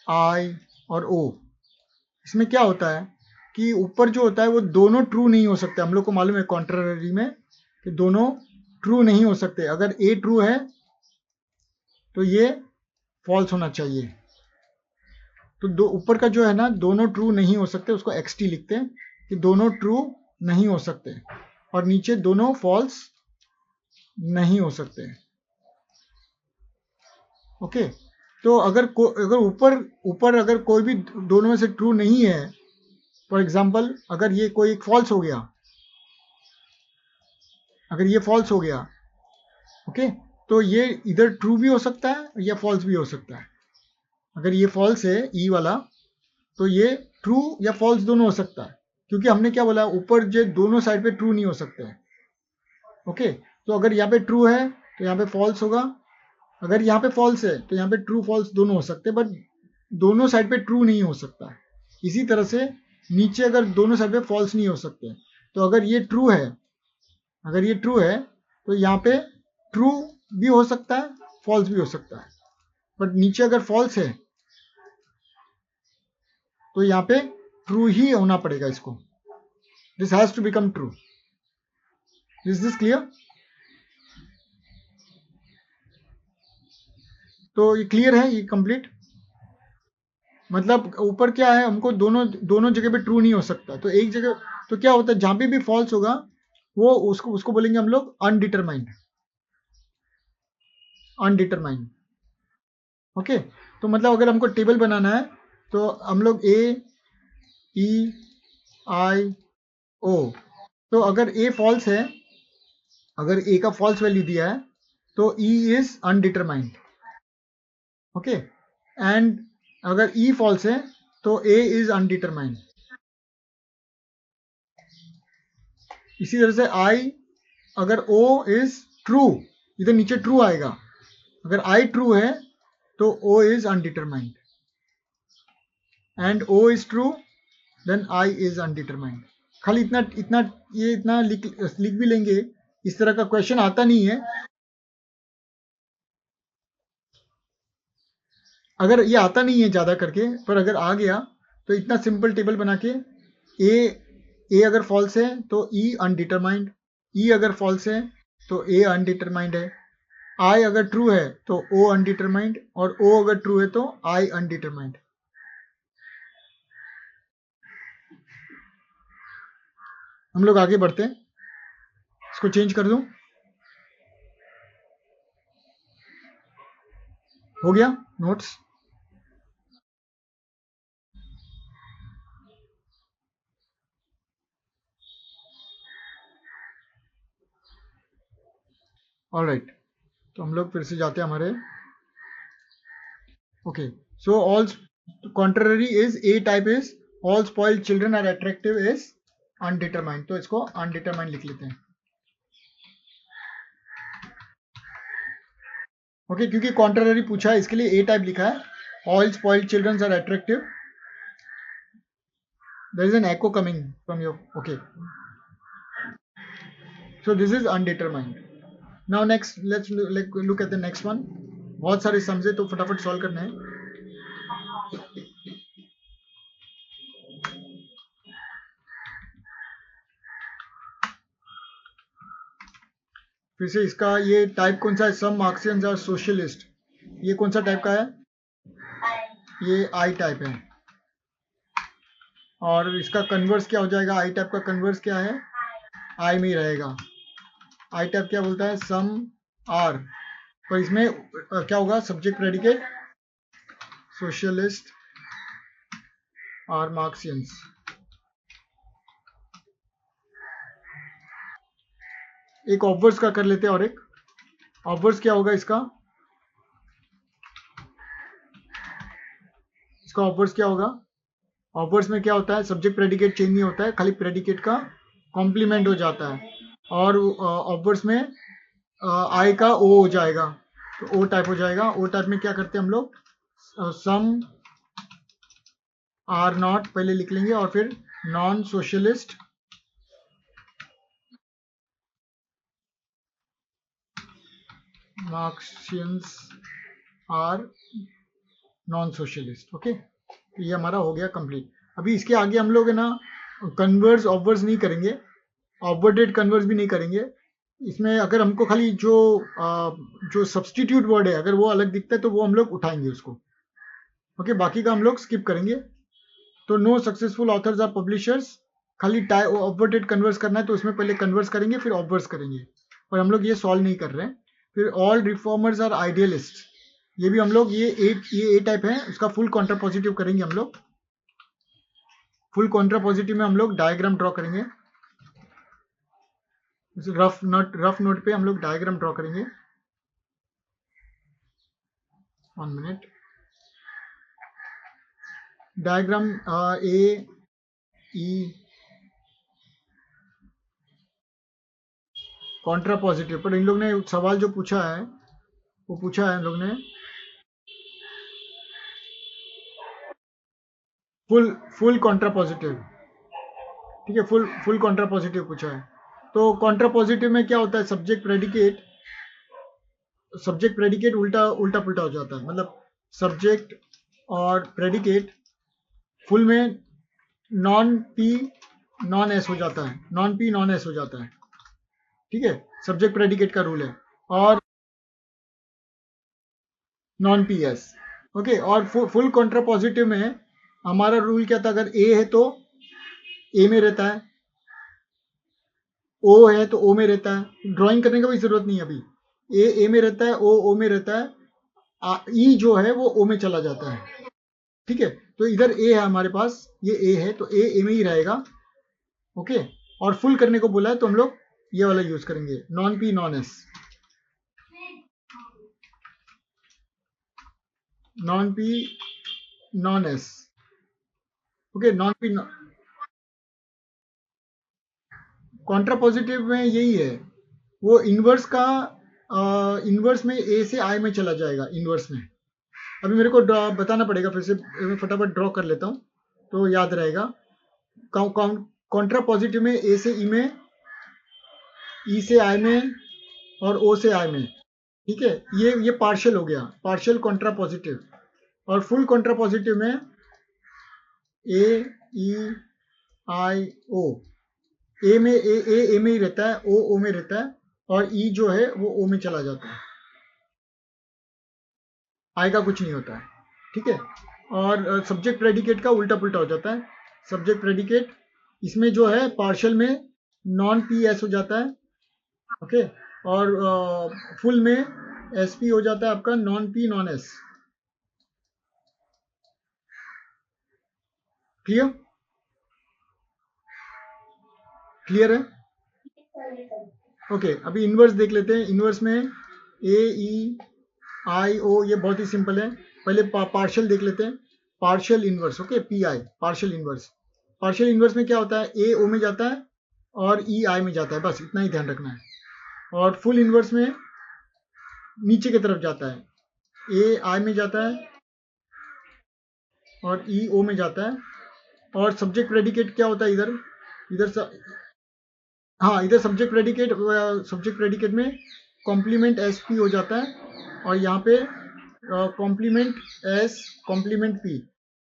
A: आई और ओ, इसमें क्या होता है कि ऊपर जो होता है वो दोनों ट्रू नहीं हो सकते। हम लोग को मालूम है कॉन्ट्ररी में कि दोनों ट्रू नहीं हो सकते। अगर ए ट्रू है तो ये फॉल्स होना चाहिए। तो दो ऊपर का जो है ना, दोनों ट्रू नहीं हो सकते, उसको एक्सटी लिखते हैं कि दोनों ट्रू नहीं हो सकते, और नीचे दोनों फॉल्स नहीं हो सकते। ओके, तो अगर ऊपर अगर कोई भी दोनों में से ट्रू नहीं है, फॉर एग्जाम्पल अगर ये कोई एक फॉल्स हो गया, अगर ये फॉल्स हो गया, ओके, तो ये इधर ट्रू भी हो सकता है या फॉल्स भी हो सकता है। अगर ये फॉल्स है ई वाला, तो ये ट्रू या फॉल्स दोनों हो सकता है, क्योंकि हमने क्या बोला, ऊपर जो दोनों साइड पे ट्रू नहीं हो सकते। ओके, तो अगर यहाँ पे ट्रू है तो यहाँ पे फॉल्स होगा, अगर यहाँ पे फॉल्स है तो यहाँ पे ट्रू फॉल्स दोनों हो सकते हैं, बट दोनों साइड पे ट्रू नहीं हो सकता है। इसी तरह से नीचे अगर दोनों साइड पे फॉल्स नहीं हो सकते, तो अगर ये ट्रू है, अगर ये ट्रू है तो यहाँ पे ट्रू भी हो सकता है, फॉल्स भी हो सकता है, बट नीचे अगर फॉल्स है तो यहाँ पे ट्रू ही होना पड़ेगा इसको। This has to become true. Is this clear? तो ये क्लियर है, ये कंप्लीट। मतलब ऊपर क्या है, हमको दोनों जगह पे ट्रू नहीं हो सकता, तो एक जगह तो क्या होता है, जहां पे भी फॉल्स होगा वो उसको बोलेंगे हम लोग अनडिटरमाइंड। Undetermined, okay. तो मतलब अगर हमको टेबल बनाना है तो हम लोग ए, ई, आई, ओ, तो अगर ए फॉल्स है, अगर ए का फॉल्स वैल्यू दिया है तो E is undetermined, okay. And अगर ई फॉल्स है तो ए इज अनडिटरमाइंड। इसी तरह से आई, अगर ओ इज ट्रू, इधर नीचे ट्रू आएगा, अगर आई ट्रू है तो O is undetermined, and O is true then I is undetermined. खाली इतना लिख भी लेंगे, इस तरह का क्वेश्चन आता नहीं है। अगर ये आता नहीं है ज्यादा करके, पर अगर आ गया तो इतना सिंपल टेबल बना के, ए अगर फॉल्स है तो ई अनडिटरमाइंड, ई अगर फॉल्स है तो ए अनडिटरमाइंड है, आई अगर ट्रू है तो ओ अनडिटरमाइंड, और ओ अगर ट्रू है तो आई अनडिटरमाइंड। हम लोग आगे बढ़ते हैं, इसको चेंज कर दूं, हो गया नोट्स। ऑलराइट, तो हम लोग फिर से जाते हैं हमारे, okay. So all contrary is A type is all spoiled children are attractive is undetermined, तो इसको अनडिटरमाइंड लिख लेते हैं, ओके। क्योंकि कॉन्ट्ररी पूछा है इसके लिए ए टाइप लिखा है, all spoiled children are attractive. There is an echo coming from your, okay, so this is undetermined. Now next let's look at the next one। बहुत सारे समझे तो फटाफट सॉल्व करने हैं। फिर से इसका ये टाइप कौन सा है, सम मार्क्सियंस और सोशलिस्ट, ये कौन सा टाइप का है, ये आई टाइप है। और इसका कन्वर्स क्या हो जाएगा, आई टाइप का कन्वर्स क्या है, आई में ही रहेगा। आई टाइप क्या बोलता है, सम आर, तो इसमें क्या होगा, सब्जेक्ट प्रेडिकेट, सोशलिस्ट और मार्क्सियंस। एक ऑब्वर्स का कर लेते हैं, और एक ऑब्वर्स क्या होगा इसका ऑब्वर्स क्या होगा, ऑब्वर्स में क्या होता है, सब्जेक्ट प्रेडिकेट चेंज नहीं होता है, खाली प्रेडिकेट का कॉम्प्लीमेंट हो जाता है, और ऑब्वर्स में आई का ओ हो जाएगा, तो ओ टाइप हो जाएगा। ओ टाइप में क्या करते हैं हम लोग, सम आर नॉट पहले लिख लेंगे, और फिर non socialist Marxians are non socialist. Okay, ये हमारा हो गया कंप्लीट। अभी इसके आगे हम लोग है ना कन्वर्स ऑब्वर्स नहीं करेंगे, ऑब्वर्डेड कन्वर्स भी नहीं करेंगे। इसमें अगर हमको खाली जो सब्स्टिट्यूट वर्ड है अगर वो अलग दिखता है तो वो हम लोग उठाएंगे उसको। ओके, बाकी का हम लोग स्किप करेंगे। तो no successful authors are publishers, खाली ऑब्वर्डेड कन्वर्स करना है तो उसमें पहले कन्वर्स करेंगे फिर ऑब्वर्स करेंगे, और हम लोग ये सॉल्व नहीं कर रहे हैं। फिर ऑल रिफॉर्मर्स आर आइडियलिस्ट, ये भी हम लोग ये ए टाइप है, उसका फुल कॉन्ट्रापॉजिटिव करेंगे हम लोग। फुल कॉन्ट्रापॉजिटिव में हम लोग डायग्राम ड्रॉ करेंगे, रफ नोट पे हम लोग डायग्राम ड्रॉ करेंगे। 1 minute. Diagram A E contrapositive पर इन लोग ने सवाल जो पूछा है वो पूछा है इन लोग ने फुल कॉन्ट्रापॉजिटिव। ठीक है, फुल कॉन्ट्रापॉजिटिव पूछा है। तो कॉन्ट्रापॉजिटिव में क्या होता है, सब्जेक्ट प्रेडिकेट उल्टा पुल्टा हो जाता है। मतलब सब्जेक्ट और प्रेडिकेट फुल में नॉन पी नॉन एस हो जाता है, नॉन पी नॉन एस हो जाता है। ठीक है, सब्जेक्ट प्रेडिकेट का रूल है, और नॉन पी एस। ओके, और फुल कॉन्ट्रापॉजिटिव में हमारा रूल क्या था, अगर ए है तो ए में रहता है, ओ है तो ओ में रहता है। ड्राइंग करने की भी जरूरत नहीं है अभी, ए में रहता है, ओ में रहता है, ई जो है वो ओ में चला जाता है। ठीक है, तो इधर ए है हमारे पास, ये ए है तो ए में ही रहेगा। ओके, और फुल करने को बोला है तो हम लोग ये वाला यूज करेंगे, non P non S, non P non S. Okay, non P contrapositive में यही है, वो इनवर्स का इनवर्स में ए से आई में चला जाएगा इनवर्स में। अभी मेरे को बताना पड़ेगा, फिर से मैं फटाफट ड्रॉ कर लेता हूँ तो याद रहेगा। कॉन्ट्रापॉजिटिव में ए से ई में, ई से आई में, और ओ से आई में। ठीक है, ये पार्शियल हो गया, पार्शियल कॉन्ट्रापॉजिटिव। और फुल कॉन्ट्रापॉजिटिव में ए ई आई ओ, ए में ए में ही रहता है, ओ में रहता है, और ई जो है वो ओ में चला जाता है, आई का कुछ नहीं होता है। ठीक है, और सब्जेक्ट प्रेडिकेट का उल्टा पुल्टा हो जाता है। सब्जेक्ट प्रेडिकेट इसमें जो है पार्शियल में नॉन पी एस हो जाता है। ओके, और फुल में एस पी हो जाता है आपका, non P non S. Clear है? ओके, अभी इनवर्स देख लेते हैं। इनवर्स में ए ई आई ओ, ये बहुत ही सिंपल है। पहले पार्शियल देख लेते हैं, partial inverse. Okay, P I partial inverse. Partial inverse में क्या होता है, ए ओ में जाता है और ई आई में जाता है, बस इतना ही ध्यान रखना है। और फुल इनवर्स में नीचे की तरफ जाता है, ए आई में जाता है और ई ओ में जाता है। और सब्जेक्ट प्रेडिकेट क्या होता है इधर हाँ, इधर सब्जेक्ट प्रेडिकेट में कॉम्प्लीमेंट एस पी हो जाता है, और यहाँ पे complement S complement P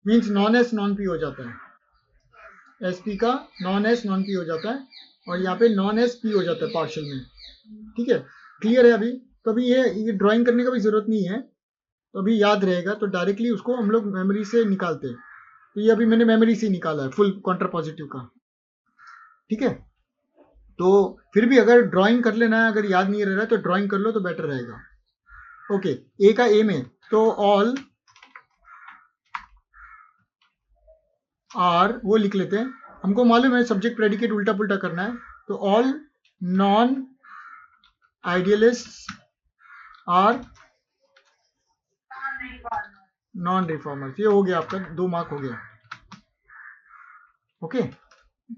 A: means non S non P हो जाता है। एस पी का नॉन एस नॉन पी हो जाता है, और यहाँ पे नॉन एस पी हो जाता है पार्शियल में। ठीक है, क्लियर है अभी? तो अभी ये ड्राइंग करने का भी जरूरत नहीं है, तो अभी याद रहेगा, तो डायरेक्टली उसको हम लोग मेमोरी से निकालते हैं। तो ये अभी मैंने मेमोरी से निकाला है फुल कॉन्ट्रापॉजिटिव का। ठीक है, तो फिर भी अगर ड्राइंग कर लेना है, अगर याद नहीं रह रहा है तो ड्राइंग कर लो तो बेटर रहेगा। ओके, ए का ए में तो ऑल आर वो लिख लेते हैं, हमको मालूम है सब्जेक्ट प्रेडिकेट उल्टा पुल्टा करना है। तो all non idealist are non reformers. ये हो गया आपका 2 मार्क हो गया। ओके,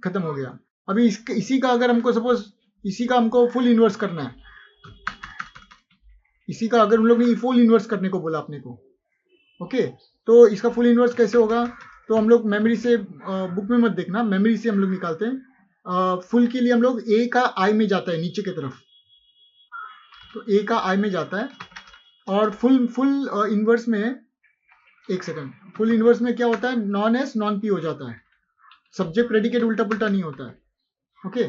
A: खत्म हो गया। अभी इसी का अगर हमको सपोज इसी का हमको फुल इनवर्स करना है, इसी का अगर हम लोग ने फुल इनवर्स करने को बोला अपने को, ओके, तो इसका फुल इनवर्स कैसे होगा? तो हम लोग मेमोरी से, बुक में मत देखना, मेमोरी से हम लोग निकालते हैं। फुल के लिए हम लोग ए का आई में जाता है नीचे की तरफ, तो ए का आई में जाता है, और फुल इनवर्स में, एक सेकंड, फुल इनवर्स में क्या होता है, नॉन एस नॉन पी हो जाता है, सब्जेक्ट प्रेडिकेट उल्टा पुल्टा नहीं होता है। ओके,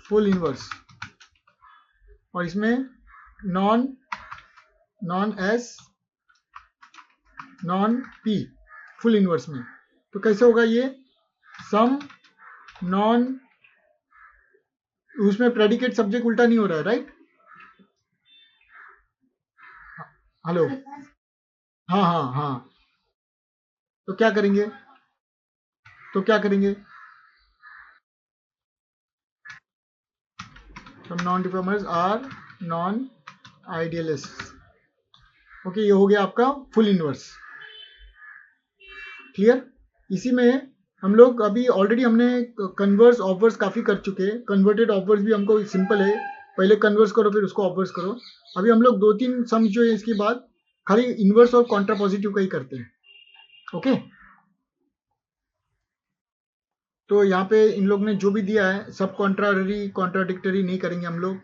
A: फुल इनवर्स, और इसमें non S non P full inverse में। तो कैसे होगा ये, सम नॉन, उसमें प्रेडिकेट सब्जेक्ट उल्टा नहीं हो रहा है, राइट? हेलो, हाँ हाँ हाँ, तो क्या करेंगे, some non-diffamers are non-idealists। Okay, ये हो गया आपका फुल इनवर्स। क्लियर? इसी में हम लोग अभी ऑलरेडी हमने कन्वर्स ऑफवर्स काफी कर चुके हैं। कन्वर्टेड ऑफवर्स भी हमको सिंपल है, पहले कन्वर्स करो फिर उसको ऑफवर्स करो। अभी हम लोग 2-3 सम जो है इसके बाद खाली इनवर्स और कॉन्ट्रा पॉजिटिव का ही करते हैं। ओके, तो यहाँ पे इन लोग ने जो भी दिया है सब कॉन्ट्रारी कॉन्ट्राडिक्टरी नहीं करेंगे हम लोग,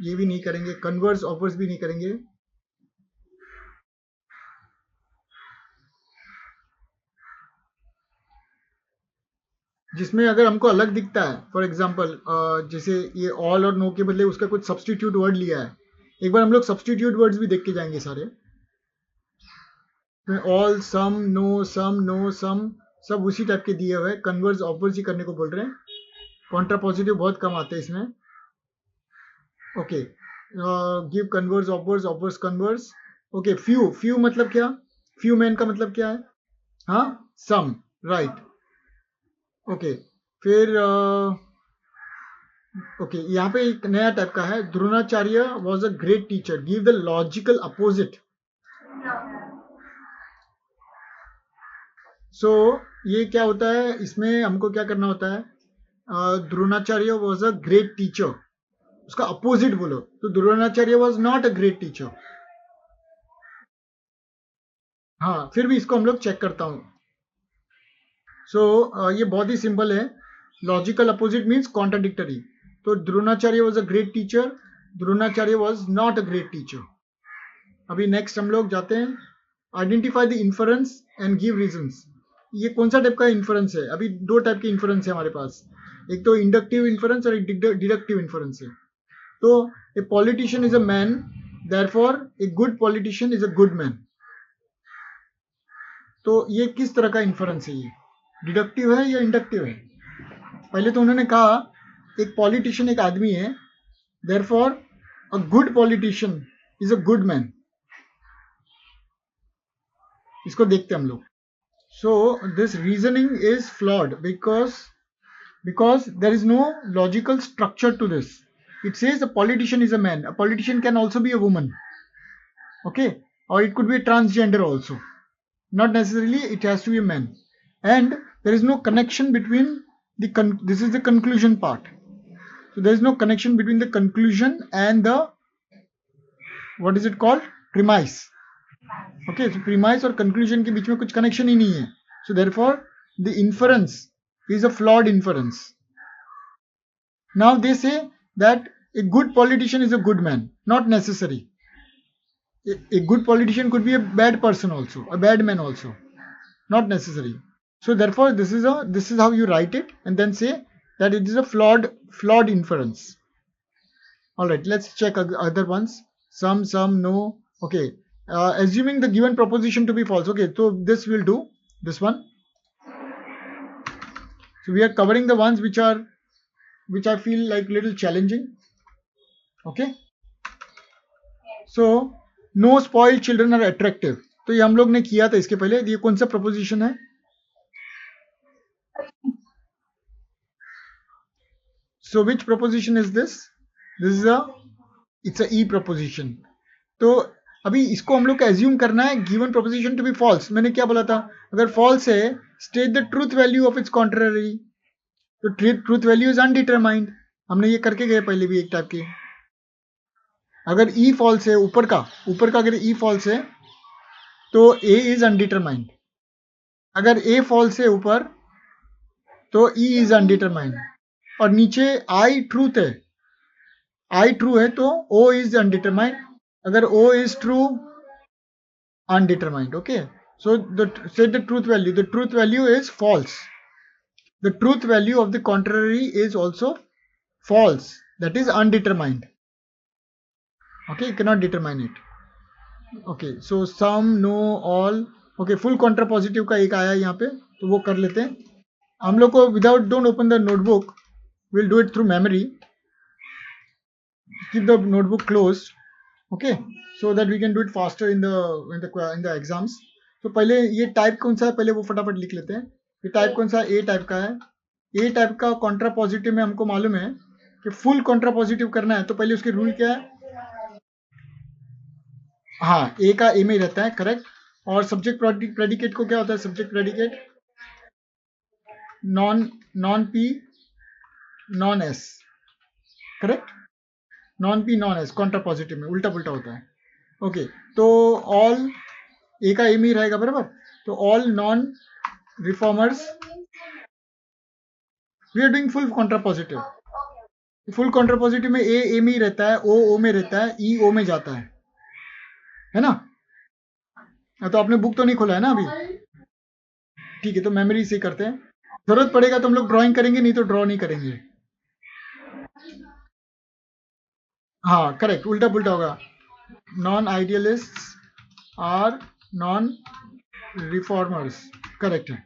A: ये भी नहीं करेंगे, कन्वर्स ऑफवर्स भी नहीं करेंगे। जिसमें अगर हमको अलग दिखता है, फॉर एग्जांपल जैसे ये ऑल और नो के बदले उसका कुछ सब्स्टिट्यूट वर्ड लिया है, एक बार हम लोग सब्स्टिट्यूट वर्ड्स भी देख के जाएंगे सारे। ऑल, सम, नो, सम सब उसी टाइप के दिए हुए, कन्वर्स ऑफवर्स ही करने को बोल रहे हैं। कॉन्ट्रा पॉजिटिव बहुत कम आते हैं इसमें। Okay, give converse obverse, obverse converse. Okay, few मतलब क्या, फ्यू मैन का मतलब क्या है, हाँ, सम, राइट। ओके, फिर ओके, यहाँ पे एक नया टाइप का है, Dronacharya was a great teacher, give the logical opposite. So ये क्या होता है, इसमें हमको क्या करना होता है, Dronacharya was a great teacher, उसका अपोजिट बोलो, तो Dronacharya was not a great teacher. हाँ, फिर भी इसको हम लोग चेक करता हूँ। सो ये बहुत ही सिंपल है, लॉजिकल अपोजिट मीन्स कॉन्ट्राडिक्टरी। तो Dronacharya was a great teacher, Dronacharya was not a great teacher. अभी नेक्स्ट हम लोग जाते हैं, identify the inference and give reasons. ये कौन सा टाइप का इन्फरेंस है, अभी 2 टाइप के इन्फरेंस है हमारे पास, एक तो इंडक्टिव इन्फरेंस और एक डिडक्टिव इन्फरेंस है। तो a politician is a man, therefore a good politician is a good man. तो ये किस तरह का इन्फरेंस है, ये डिडक्टिव है या इंडक्टिव है? पहले तो उन्होंने कहा एक पॉलिटिशियन एक आदमी है, therefore a good politician is a good man. इसको देखते हम लोग। So this reasoning is flawed because there is no logical structure to this. It says a politician is a man, a politician can also be a woman, okay, or it could be a transgender also, not necessarily it has to be a man, and there is no connection between this is the conclusion part, so there is no connection between the conclusion and the, what is it called, premise. Okay, so premise और conclusion के बीच में कुछ connection ही नहीं है, so therefore the inference is a flawed inference. Now they say that a good politician is a good man, not necessary. A good politician could be a bad person also, a bad man also, not necessary. So therefore this is how you write it, and then say that it is a flawed inference. All right, let's check other ones. Some, no. Okay, assuming the given proposition to be false. Okay, so this will do, this one. So we are covering the ones which I feel like little challenging. Okay, so no spoiled children are attractive. तो ये हम लोग ने किया था इसके पहले, ये कौन सा प्रपोजिशन है, so which proposition is this? This is it's a E proposition. तो अभी इसको हम लोग को एज्यूम करना है given proposition to be false. मैंने क्या बोला था, अगर फॉल्स है state the truth value of its contrary, तो ट्रूथ वैल्यू इज अनडिटरमाइंड, हमने ये करके गए पहले भी एक टाइप की। अगर ई फॉल्स है, ऊपर का अगर ई फॉल्स है तो ए इज अनडिटरमाइंड, अगर ए फॉल्स है ऊपर तो ई इज अनडिटरमाइंड। और नीचे आई ट्रूथ है, आई ट्रू है तो ओ इज अनडिटरमाइंड, अगर O is true undetermined. Okay, so set the truth value, the truth value is false, the truth value of the contrary is also false, that is undetermined. Okay, you cannot determine it. Okay, so some, no, all. Okay, full contrapositive का एक आया यहाँ पे, तो वो कर लेते हैं हम लोग को without, don't open the notebook, we'll do it through memory, keep the notebook closed. Okay, so that we can do it faster in the exams. तो पहले ये टाइप कौन सा है, पहले वो फटाफट लिख लेते हैं. ये टाइप कौन सा है, ए टाइप का है. ए टाइप का कॉन्ट्रा पॉजिटिव में हमको मालूम है कि फुल कॉन्ट्रा पॉजिटिव करना है, तो पहले उसके रूल क्या है. हाँ, ए का ए में रहता है, करेक्ट. और सब्जेक्ट प्रेडिकेट को क्या होता है, subject predicate non P non S, correct. Non P non S Contra positive में उल्टा पुल्टा होता है. ओके, तो ऑल ए का ए में ही रहेगा, बराबर. तो all non reformers, we are doing full contrapositive. Full contrapositive में ए में ही रहता है, ओ में रहता है, ई ओ में जाता है ना. तो आपने बुक तो नहीं खोला है ना अभी, ठीक है. तो मेमोरी से करते हैं, जरूरत पड़ेगा तो हम लोग ड्राइंग करेंगे, नहीं तो ड्रॉ नहीं करेंगे. हाँ, करेक्ट, उल्टा पुल्टा होगा. Non idealist are non reformers, correct है,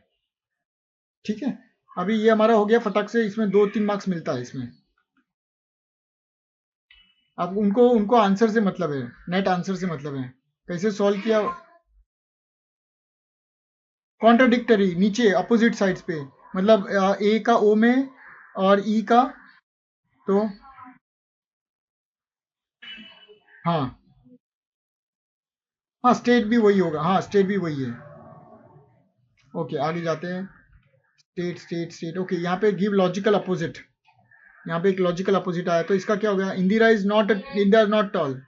A: ठीक है. अभी ये हमारा हो गया फटाक से, इसमें 2-3 मार्क्स मिलता है इसमें. अब उनको आंसर से मतलब है, नेट आंसर से मतलब है, कैसे सॉल्व किया. कॉन्ट्राडिक्टरी नीचे अपोजिट साइड्स पे, मतलब ए का ओ में और ई का, तो हाँ स्टेट भी वही होगा, हाँ स्टेट भी वही है. ओके, आगे जाते हैं. स्टेट. ओके, यहाँ पे गिव लॉजिकल अपोजिट, यहाँ पे एक लॉजिकल अपोजिट आया, तो इसका क्या हो गया, Indira is not toll,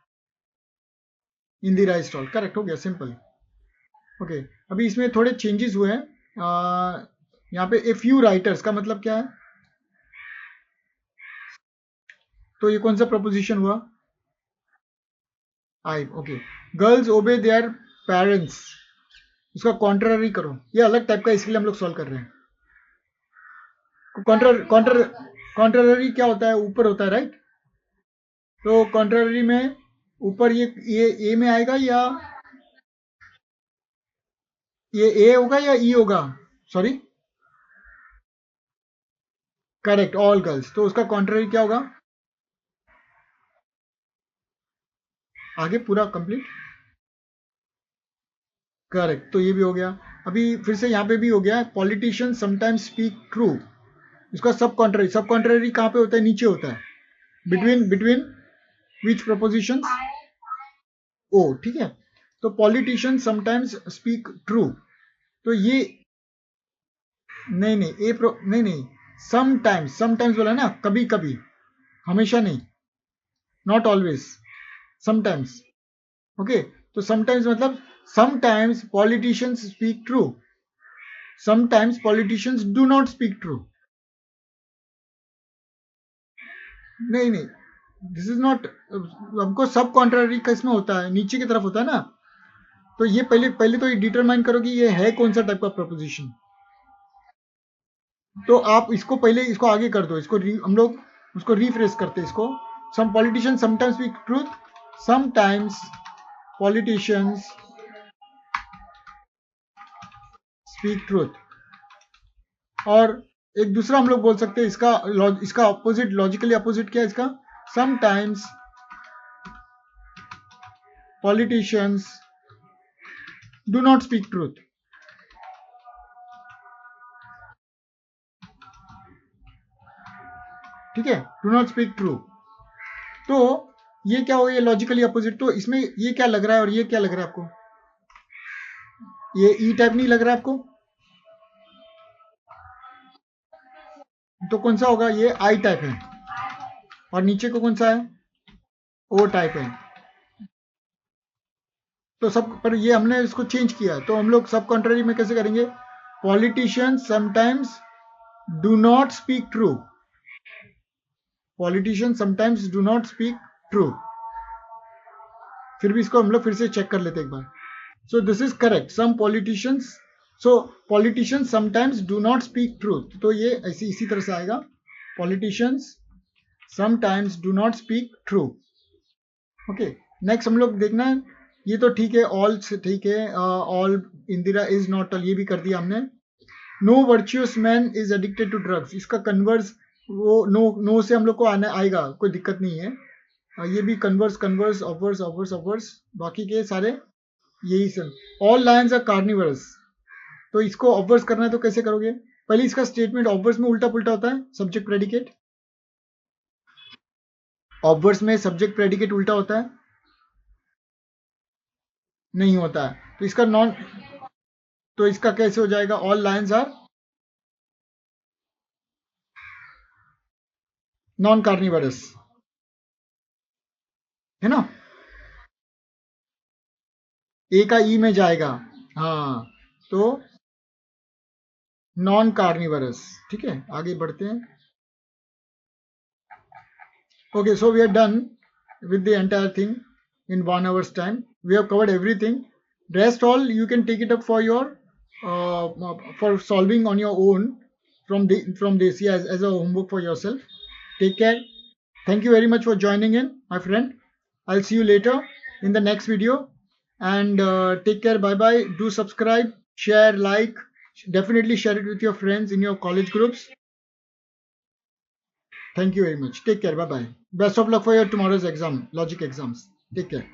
A: Indira is tall, correct हो गया, सिंपल. ओके, अभी इसमें थोड़े चेंजेस हुए हैं. यहाँ पे ए फ्यू राइटर्स का मतलब क्या है, तो ये कौन सा प्रपोजिशन हुआ, I. Okay, girls obey their parents, इसका कॉन्ट्ररी करो, ये अलग टाइप का, इसके लिए हम लोग सॉल्व कर रहे हैं. कॉन्ट्ररी क्या होता है, ऊपर होता है, राइट. तो कॉन्ट्ररी में ऊपर ये ए में आएगा, या ये ए होगा या ई होगा, सॉरी, करेक्ट, ऑल गर्ल्स. तो उसका कॉन्ट्ररी क्या होगा, आगे पूरा कंप्लीट, करेक्ट. तो ये भी हो गया. अभी फिर से यहाँ पे भी हो गया, पॉलिटिशियन समटाइम्स स्पीक ट्रू, इसका सब कॉन्ट्ररी कहाँ पे होता है, नीचे होता है, बिटवीन विच प्रपोजिशंस, ओ, ठीक है. तो पॉलिटिशियन समटाइम्स स्पीक ट्रू, तो ये नहीं, समटाइम्स बोला ना, कभी कभी, हमेशा नहीं, नॉट ऑलवेज, समटाइम्स. ओके, तो समटाइम्स मतलब sometimes politicians speak true, sometimes politicians do not speak true. नहीं, दिस इज नॉट, हमको सब कॉन्ट्ररी किसमें होता है, नीचे की तरफ होता है ना. तो ये पहले तो ये डिटरमाइन करो कि ये है कौन सा टाइप का प्रपोजिशन. तो आप इसको पहले इसको आगे कर दो, इसको हम लोग उसको रिफ्रेश करते हैं इसको. Some politicians sometimes speak truth, sometimes politicians speak truth. और एक दूसरा हम लोग बोल सकते हैं, इसका अपोजिट, लॉजिकली अपोजिट क्या है इसका, sometimes politicians do not speak truth. ठीक है, डू नॉट स्पीक ट्रू. तो ये क्या हो गया, लॉजिकली अपोजिट. तो इसमें ये क्या लग रहा है और ये क्या लग रहा है आपको, ये ई टाइप नहीं लग रहा है आपको, तो कौन सा होगा, ये आई टाइप है. और नीचे को कौन सा है, ओ टाइप है. तो सब पर ये हमने इसको चेंज किया, तो हम लोग सब कॉन्ट्ररी में कैसे करेंगे, politicians sometimes do not speak true, politicians sometimes do not speak true. फिर भी इसको हम लोग फिर से चेक कर लेते हैं एक बार। So this is correct, some politicians, so politicians sometimes do not speak truth, तो ये ऐसे इसी तरह से आएगा, politicians sometimes do not speak true. Okay, next हम लोग देखना है, ये तो ठीक है, ऑल ठीक है, all Indira is not all, ये भी कर दिया हमने। No virtuous man is addicted to drugs, इसका कन्वर्स वो नो से हम लोग को आएगा, कोई दिक्कत नहीं है। ये भी कन्वर्स ऑफर्स, बाकी के सारे यही सब। ऑल लायंस आर कार्निवरस, तो इसको ऑफर्स करना है तो कैसे करोगे? पहले इसका स्टेटमेंट ऑफर्स में उल्टा पुल्टा होता है, सब्जेक्ट प्रेडिकेट, ऑफर्स में सब्जेक्ट प्रेडिकेट उल्टा होता है, नहीं होता है, तो इसका नॉन, तो इसका कैसे हो जाएगा? All lions are non carnivorous, है ना? ए का ई में जाएगा, हाँ, तो नॉन कार्निवरस। ठीक है, आगे बढ़ते हैं। Okay, so we are done with the entire thing in 1 hour's time. We have covered everything. Rest all you can take it up for your for solving on your own from this, yeah, as a homework for yourself. Take care. Thank you very much for joining in, my friend. I'll see you later in the next video. And take care. Bye bye. Do subscribe, share, like. Definitely share it with your friends in your college groups. Thank you very much. Take care. Bye bye. Best of luck for your tomorrow's exam, logic exams. Take care.